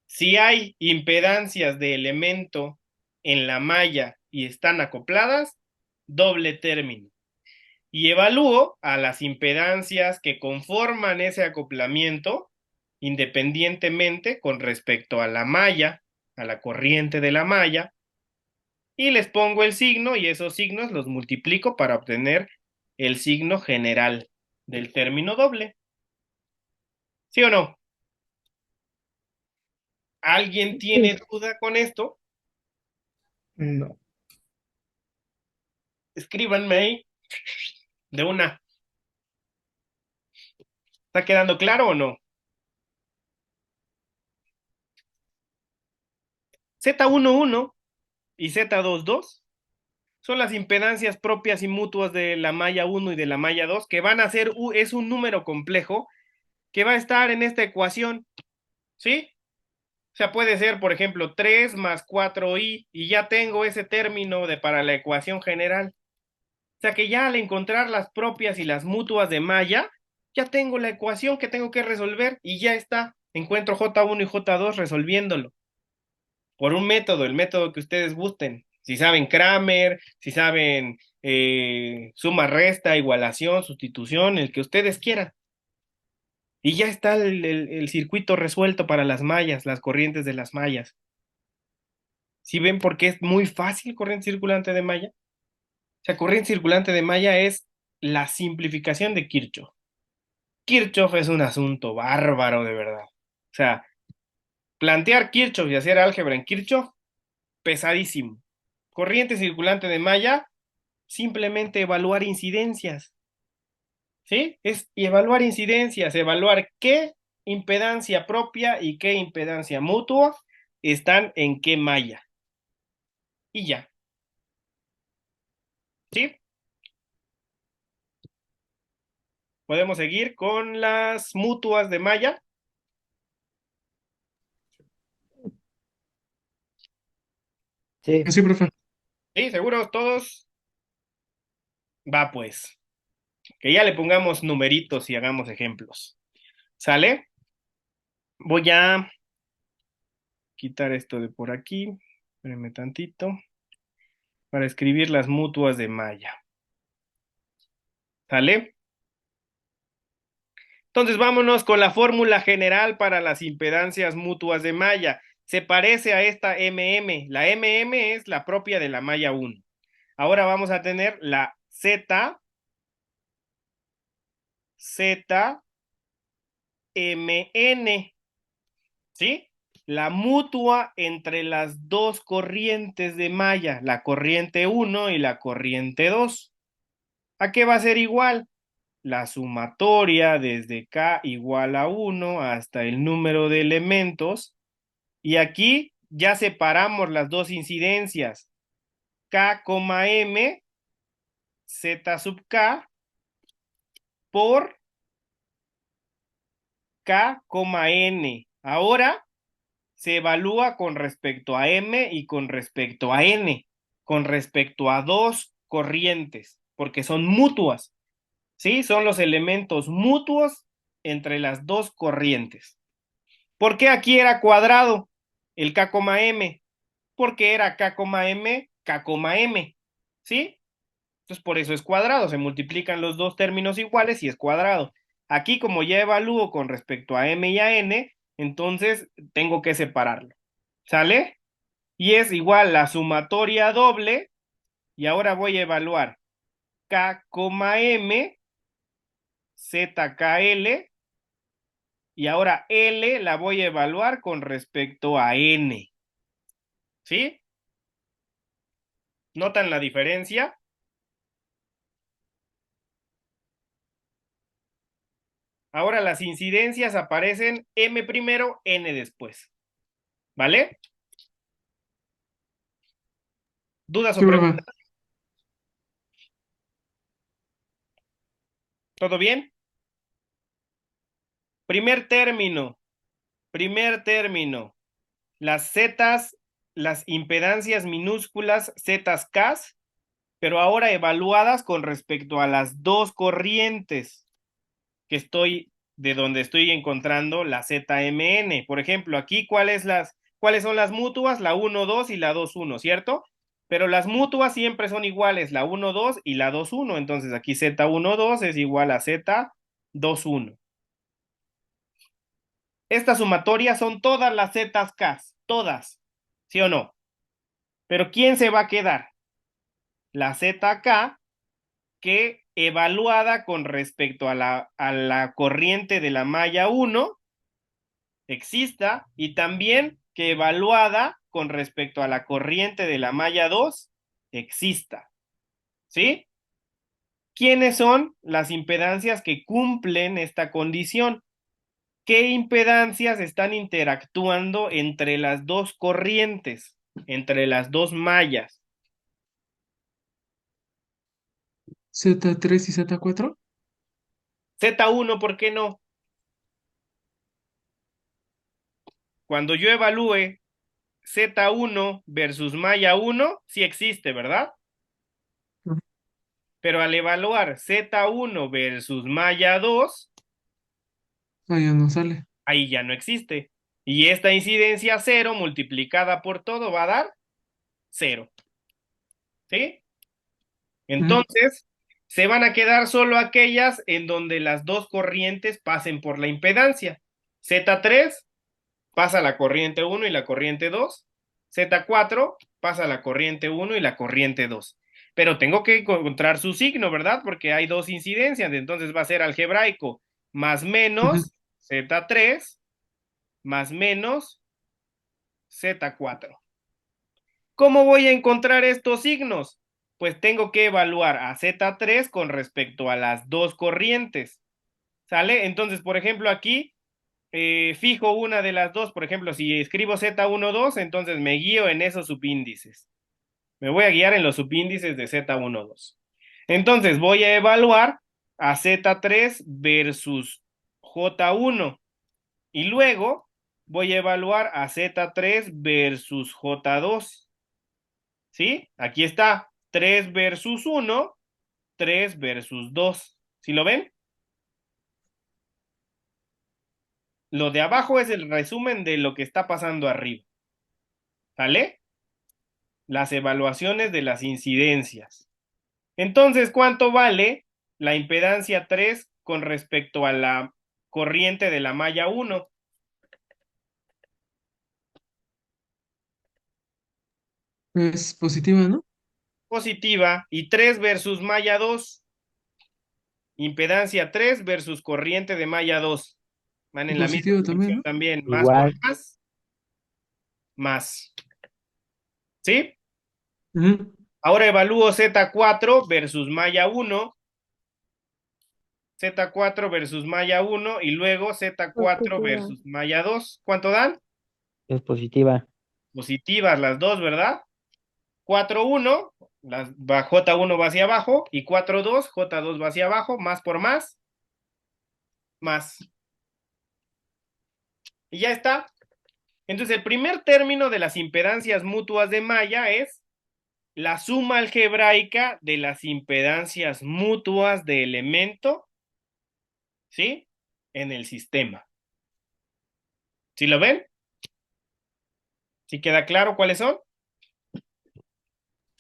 Si hay impedancias de elemento en la malla y están acopladas, doble término. Y evalúo a las impedancias que conforman ese acoplamiento independientemente con respecto a la malla, a la corriente de la malla, y les pongo el signo y esos signos los multiplico para obtener el signo general del término doble. ¿Sí o no? ¿Alguien tiene duda con esto? No. Escríbanme ahí de una. ¿Está quedando claro o no? Z11 y Z22 son las impedancias propias y mutuas de la malla 1 y de la malla 2 que van a ser, es un número complejo que va a estar en esta ecuación, ¿sí? O sea, puede ser, por ejemplo, 3 más 4i y ya tengo ese término para la ecuación general. O sea que ya al encontrar las propias y las mutuas de malla, ya tengo la ecuación que tengo que resolver y ya está. Encuentro J1 y J2 resolviéndolo. Por un método, el método que ustedes gusten. Si saben Kramer, si saben suma, resta, igualación, sustitución, el que ustedes quieran. Y ya está el circuito resuelto para las mallas, las corrientes de las mallas. ¿Sí ven por qué es muy fácil corriente circulante de malla? O sea, corriente circulante de malla es la simplificación de Kirchhoff. Kirchhoff es un asunto bárbaro, de verdad. O sea, plantear Kirchhoff y hacer álgebra en Kirchhoff, pesadísimo. Corriente circulante de malla, simplemente evaluar incidencias. ¿Sí? Es evaluar incidencias, evaluar qué impedancia propia y qué impedancia mutua están en qué malla. Y ya. ¿Sí? Podemos seguir con las mutuas de malla. Sí. Sí, profe. ¿Sí? ¿Seguros todos? Va pues. Que ya le pongamos numeritos y hagamos ejemplos. ¿Sale? Voy a quitar esto de por aquí. Espérenme tantito. Para escribir las mutuas de malla. ¿Sale? Entonces vámonos con la fórmula general para las impedancias mutuas de malla. Se parece a esta MM. La MM es la propia de la malla 1. Ahora vamos a tener la Z, MN. ¿Sí? La mutua entre las dos corrientes de malla, la corriente 1 y la corriente 2. ¿A qué va a ser igual? La sumatoria desde K igual a 1 hasta el número de elementos. Y aquí ya separamos las dos incidencias. K, M, Z sub K por K, N. Ahora se evalúa con respecto a M y con respecto a N, con respecto a dos corrientes, porque son mutuas, ¿sí? Son los elementos mutuos entre las dos corrientes. ¿Por qué aquí era cuadrado el K, M? Porque era K, M, K, M, ¿sí? Entonces por eso es cuadrado, se multiplican los dos términos iguales y es cuadrado. Aquí como ya evalúo con respecto a M y a N, entonces tengo que separarlo. ¿Sale? Y es igual la sumatoria doble, y ahora voy a evaluar K, M, ZKL, y ahora L la voy a evaluar con respecto a N. ¿Sí? ¿Notan la diferencia? Ahora las incidencias aparecen M primero, N después. ¿Vale? ¿Dudas o Sí, profe. preguntas? ¿Todo bien? Primer término. Las zetas, las impedancias minúsculas zetas K, pero ahora evaluadas con respecto a las dos corrientes que estoy, de donde estoy encontrando la ZMN. Por ejemplo, aquí, ¿cuáles son las mutuas? La 1, 2 y la 2, 1, ¿cierto? Pero las mutuas siempre son iguales, la 1, 2 y la 2, 1. Entonces aquí Z1, 2 es igual a Z2, 1. Esta sumatoria son todas las zetas K, todas, ¿sí o no? Pero ¿quién se va a quedar? La ZK, que evaluada con respecto a la corriente de la malla 1 exista, y también que evaluada con respecto a la corriente de la malla 2 exista. ¿Sí? ¿Quiénes son las impedancias que cumplen esta condición? ¿Qué impedancias están interactuando entre las dos corrientes, entre las dos mallas? Z3 y Z4. Z1, ¿por qué no? Cuando yo evalúe Z1 versus malla 1, sí existe, ¿verdad? Ujú. Pero al evaluar Z1 versus malla 2, Ah, ya no sale. ahí ya no existe. Y esta incidencia 0 multiplicada por todo va a dar 0. ¿Sí? Ujú. Entonces, se van a quedar solo aquellas en donde las dos corrientes pasen por la impedancia. Z3 pasa la corriente 1 y la corriente 2. Z4 pasa la corriente 1 y la corriente 2. Pero tengo que encontrar su signo, ¿verdad? Porque hay dos incidencias, entonces va a ser algebraico. Más menos Z3 más menos Z4. ¿Cómo voy a encontrar estos signos? Pues tengo que evaluar a Z3 con respecto a las dos corrientes. ¿Sale? Entonces, por ejemplo, aquí fijo una de las dos. Por ejemplo, si escribo Z12, entonces me guío en esos subíndices. Me voy a guiar en los subíndices de Z12. Entonces, voy a evaluar a Z3 versus J1. Y luego voy a evaluar a Z3 versus J2. ¿Sí? Aquí está 3 versus 1, 3 versus 2. ¿Sí lo ven? Lo de abajo es el resumen de lo que está pasando arriba. ¿Sale? Las evaluaciones de las incidencias. Entonces, ¿cuánto vale la impedancia 3 con respecto a la corriente de la malla 1? Es positiva, ¿no? Positiva. Y 3 versus malla 2. Impedancia 3 versus corriente de malla 2. Van en la misma Positivo también, dirección ¿no? también. Más por Igual. más. ¿Sí? Ujú. Ahora evalúo Z4 versus malla 1. Z4 versus malla 1 y luego Z4 Positiva. versus malla 2. ¿Cuánto dan? Es positiva. Positivas las dos, ¿verdad? 4-1, J1 va hacia abajo y 4-2, J2 va hacia abajo, más por más, más. Y ya está. Entonces el primer término de las impedancias mutuas de malla es la suma algebraica de las impedancias mutuas de elemento, ¿sí? En el sistema. ¿Sí lo ven? ¿Sí queda claro cuáles son?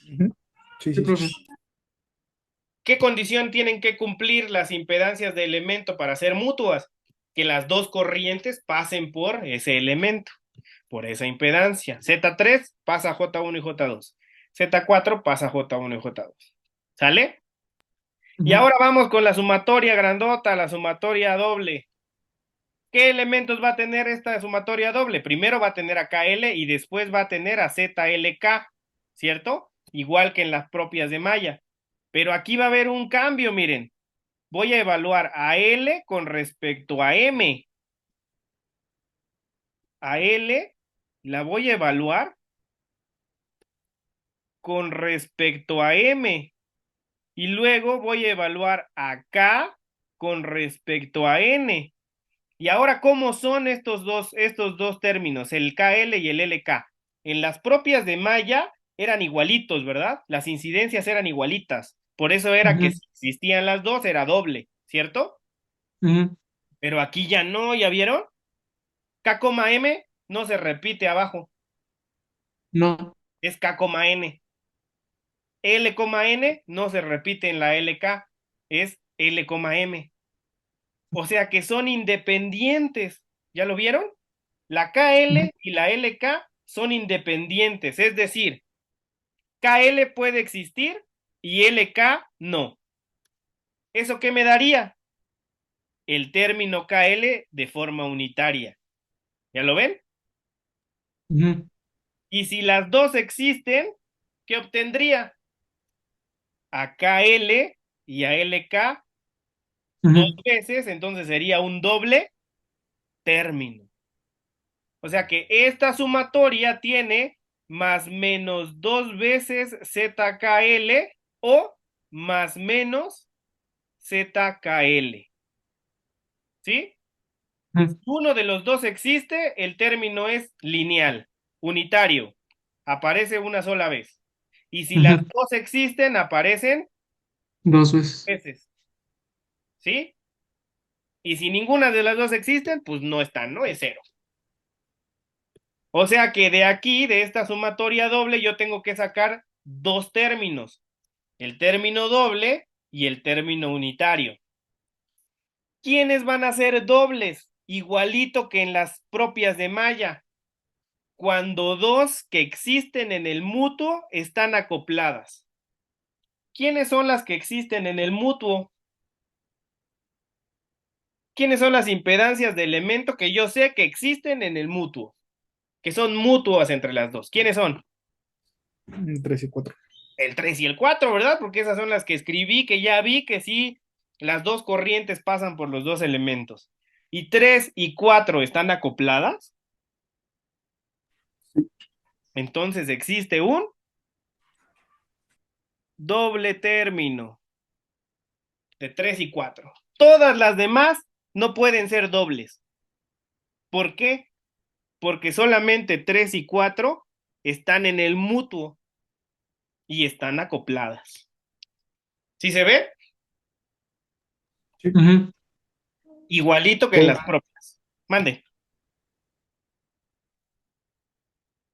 Ujú. Sí, Sí, sí, profe. sí. ¿Qué condición tienen que cumplir las impedancias de elemento para ser mutuas? Que las dos corrientes pasen por ese elemento, por esa impedancia. Z3 pasa a J1 y J2. Z4 pasa a J1 y J2. ¿Sale? Y Ujú. ahora vamos con la sumatoria grandota, la sumatoria doble. ¿Qué elementos va a tener esta sumatoria doble? Primero va a tener a KL y después va a tener a ZLK, ¿cierto? Igual que en las propias de malla. Pero aquí va a haber un cambio, miren. Voy a evaluar a L con respecto a M. A L la voy a evaluar con respecto a M. Y luego voy a evaluar a K con respecto a N. Y ahora, ¿cómo son estos dos términos, el KL y el LK? En las propias de malla eran igualitos, ¿verdad? Las incidencias eran igualitas. Por eso era que Ujú. si existían las dos, era doble, ¿cierto? Ujú. Pero aquí ya no, ¿ya vieron? K, M no se repite abajo, No. es K, N. L, N no se repite en la LK, es L, M. O sea que son independientes. ¿Ya lo vieron? La Ujú. KL y la LK son independientes, es decir, KL puede existir y LK no. ¿Eso qué me daría? El término KL de forma unitaria. ¿Ya lo ven? Ujú. Y si las dos existen, ¿qué obtendría? A KL y a LK dos Ujú. veces, entonces sería un doble término. O sea que esta sumatoria tiene más menos dos veces ZKL o más menos ZKL. ¿Sí? Ujú. Si uno de los dos existe, el término es lineal, unitario. Aparece una sola vez. Y si las Ujú. dos existen, aparecen Dos veces. veces. ¿Sí? Y si ninguna de las dos existen, pues no están, ¿no? Es cero. O sea que de aquí, de esta sumatoria doble, yo tengo que sacar dos términos. El término doble y el término unitario. ¿Quiénes van a ser dobles? Igualito que en las propias de malla. cuando dos que existen en el mutuo están acopladas. ¿Quiénes son las que existen en el mutuo? ¿Quiénes son las impedancias de elemento que yo sé que existen en el mutuo? Que son mutuas entre las dos. ¿Quiénes son? 3 y 4. El 3 y el 4, ¿verdad? Porque esas son las que escribí, que ya vi que sí, las dos corrientes pasan por los dos elementos. ¿Y 3 y 4 están acopladas? Entonces existe un doble término de 3 y 4. Todas las demás no pueden ser dobles. ¿Por qué? Porque solamente 3 y 4 están en el mutuo y están acopladas. ¿Sí se ve? Ujú. Igualito que en las propias. Mande.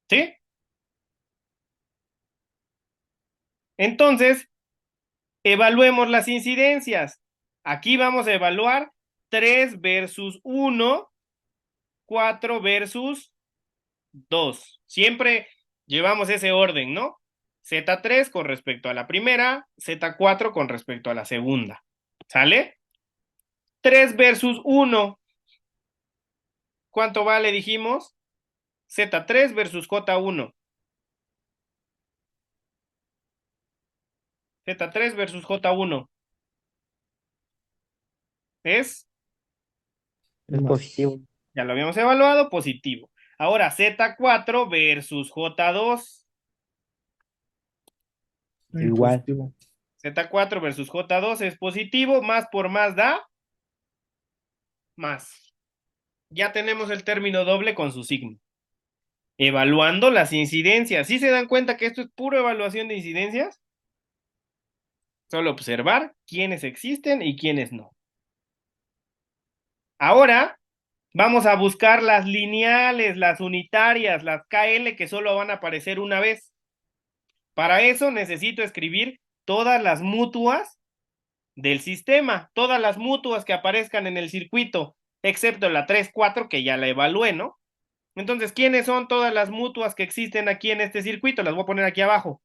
¿Sí? Entonces, evaluemos las incidencias. Aquí vamos a evaluar 3 versus 1, 4 versus 2. Siempre llevamos ese orden, ¿no? Z3 con respecto a la primera, Z4 con respecto a la segunda. ¿Sale? 3 versus 1. ¿Cuánto vale, dijimos? Z3 versus J1. Z3 versus J1. Es, Es positivo. ya lo habíamos evaluado, positivo. Ahora Z4 versus J2. Igual. Positivo. Z4 versus J2 es positivo, más por más da más. Ya tenemos el término doble con su signo. Evaluando las incidencias. ¿Sí se dan cuenta que esto es pura evaluación de incidencias? Solo observar quiénes existen y quiénes no. Ahora vamos a buscar las lineales, las unitarias, las KL que solo van a aparecer una vez. Para eso necesito escribir todas las mutuas del sistema, todas las mutuas que aparezcan en el circuito, excepto la 3, 4 que ya la evalué, ¿no? Entonces, ¿quiénes son todas las mutuas que existen aquí en este circuito? Las voy a poner aquí abajo.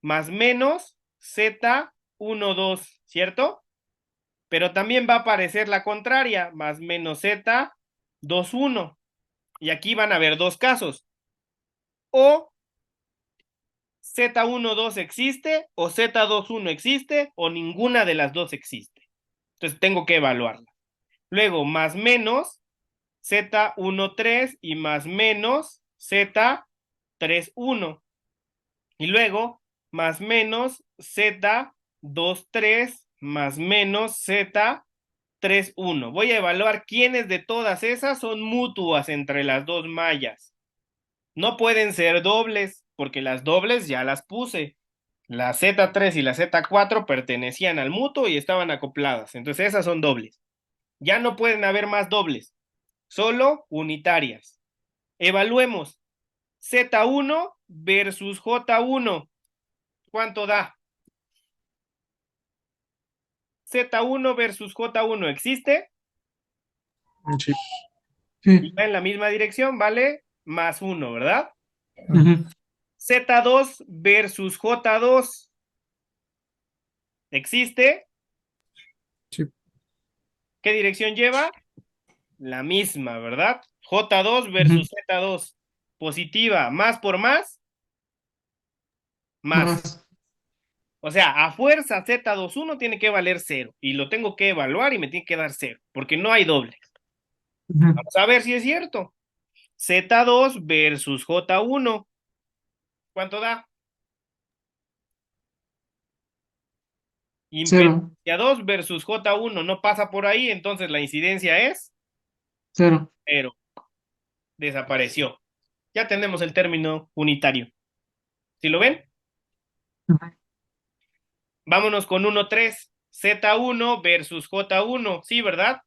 Más menos Z1, 2, ¿cierto? Pero también va a aparecer la contraria, más menos Z2, 1. Y aquí van a haber dos casos. O Z1, 2 existe, o Z2, 1 existe, o ninguna de las dos existe. Entonces tengo que evaluarla. Luego, más menos Z1, 3 y más menos Z3, 1. Y luego, más menos Z2, 3 más menos Z3, 1. Voy a evaluar quiénes de todas esas son mutuas entre las dos mallas. No pueden ser dobles, porque las dobles ya las puse. La Z3 y la Z4 pertenecían al mutuo y estaban acopladas. Entonces esas son dobles. Ya no pueden haber más dobles, solo unitarias. Evaluemos Z1 versus J1. ¿Cuánto da? Z1 versus J1 existe. Sí. Sí. Va en la misma dirección, ¿vale? Más 1, ¿verdad? Ujú. Z2 versus J2 existe. Sí. ¿Qué dirección lleva? La misma, ¿verdad? J2 Ujú. versus Z2. Positiva, más por más, más. Más. O sea, a fuerza Z21 tiene que valer 0. Y lo tengo que evaluar y me tiene que dar 0. Porque no hay doble. Ujú. Vamos a ver si es cierto. Z2 versus J1. ¿Cuánto da? Cero. Impedancia 2 versus J1 no pasa por ahí, entonces la incidencia es Cero. 0. Desapareció. Ya tenemos el término unitario. ¿Sí lo ven? Ujú. Vámonos con 1,3. Z1 versus J1. Sí, ¿verdad?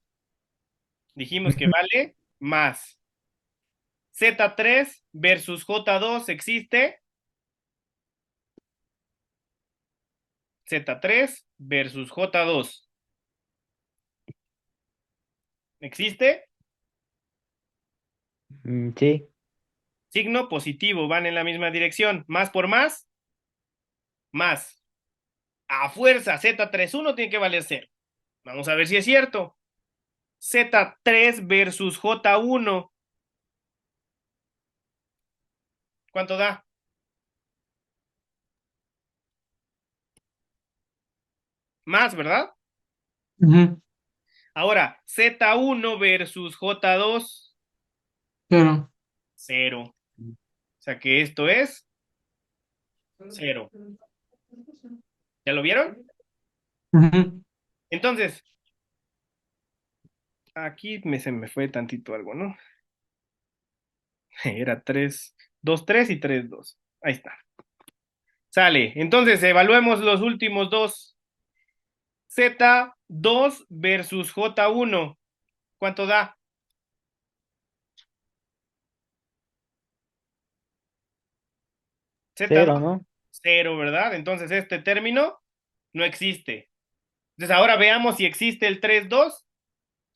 Dijimos que vale más. Z3 versus J2 existe. Z3 versus J2. ¿Existe? Sí. Signo positivo, van en la misma dirección. Más por más, más. A fuerza, Z31 tiene que valer 0. Vamos a ver si es cierto. Z3 versus J1. ¿Cuánto da? Más, ¿verdad? Ujú. Ahora, Z1 versus J2. 0. 0. O sea que esto es 0. ¿Ya lo vieron? Ujú. Entonces, aquí se me fue tantito algo, ¿no? Era 3, 2, 3 y 3, 2. Ahí está. Sale. Entonces, evaluemos los últimos dos. Z2 versus J1. ¿Cuánto da? Z2, 0, ¿no? 0, ¿verdad? Entonces, este término no existe. Entonces, ahora veamos si existe el 3, 2.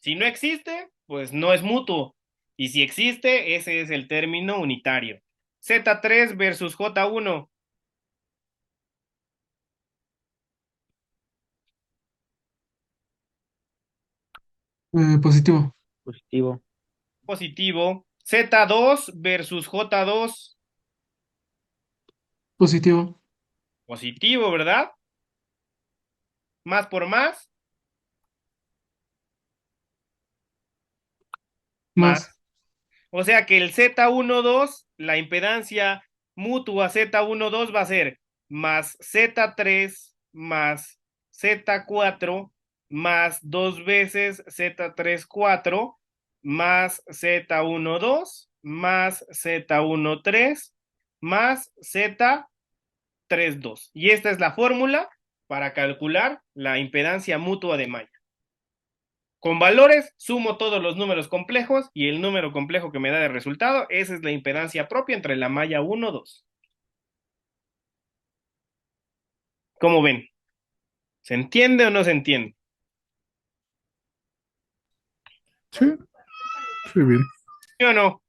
Si no existe, pues no es mutuo. Y si existe, ese es el término unitario. Z3 versus J1. Positivo. Positivo. Positivo. Z2 versus J2. Positivo. Positivo, ¿verdad? Más por más. Más. Más. O sea que el Z12, la impedancia mutua Z12 va a ser más Z3 más Z4 más 2 veces Z34 más Z12 más Z13 más Z32. Y esta es la fórmula para calcular la impedancia mutua de malla. Con valores, sumo todos los números complejos y el número complejo que me da de resultado, esa es la impedancia propia entre la malla 1 y 2. ¿Cómo ven? ¿Se entiende o no se entiende? Sí, sí, bien. ¿Sí o no?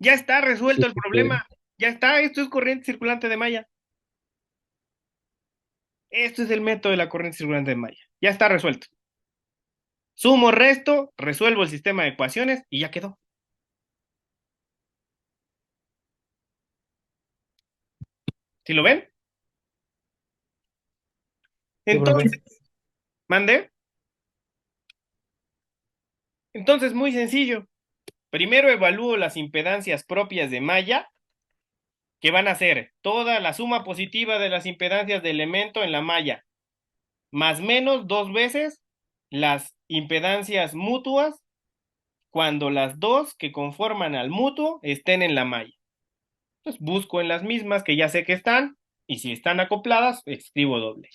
Ya está resuelto Sí, el problema. Ya está, esto es corriente circulante de malla. Esto es el método de la corriente circulante de malla. Ya está resuelto. Sumo, resto, resuelvo el sistema de ecuaciones y ya quedó. ¿Sí lo ven? Entonces, mande. Entonces, muy sencillo. Primero evalúo las impedancias propias de malla, que van a ser toda la suma positiva de las impedancias de elemento en la malla, más menos 2 veces las impedancias mutuas cuando las dos que conforman al mutuo estén en la malla. Entonces busco en las mismas que ya sé que están, y si están acopladas, escribo doble.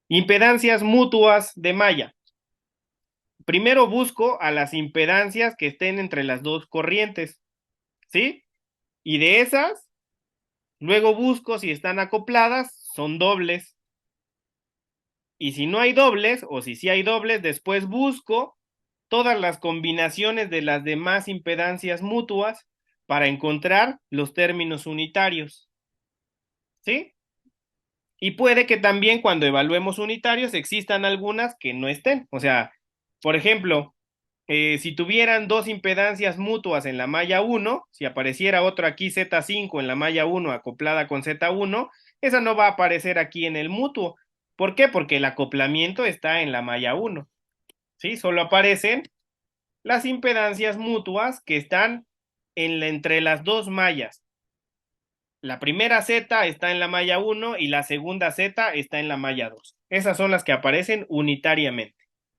Impedancias mutuas de malla. Primero busco a las impedancias que estén entre las dos corrientes, ¿sí? Y de esas, luego busco si están acopladas, son dobles. Y si no hay dobles, o si sí hay dobles, después busco todas las combinaciones de las demás impedancias mutuas para encontrar los términos unitarios. ¿Sí? Y puede que también cuando evaluemos unitarios existan algunas que no estén. O sea, por ejemplo, si tuvieran dos impedancias mutuas en la malla 1, si apareciera otro aquí Z5 en la malla 1 acoplada con Z1, esa no va a aparecer aquí en el mutuo. ¿Por qué? Porque el acoplamiento está en la malla 1. ¿Sí? Solo aparecen las impedancias mutuas que están entre las dos mallas. La primera Z está en la malla 1 y la segunda Z está en la malla 2. Esas son las que aparecen unitariamente.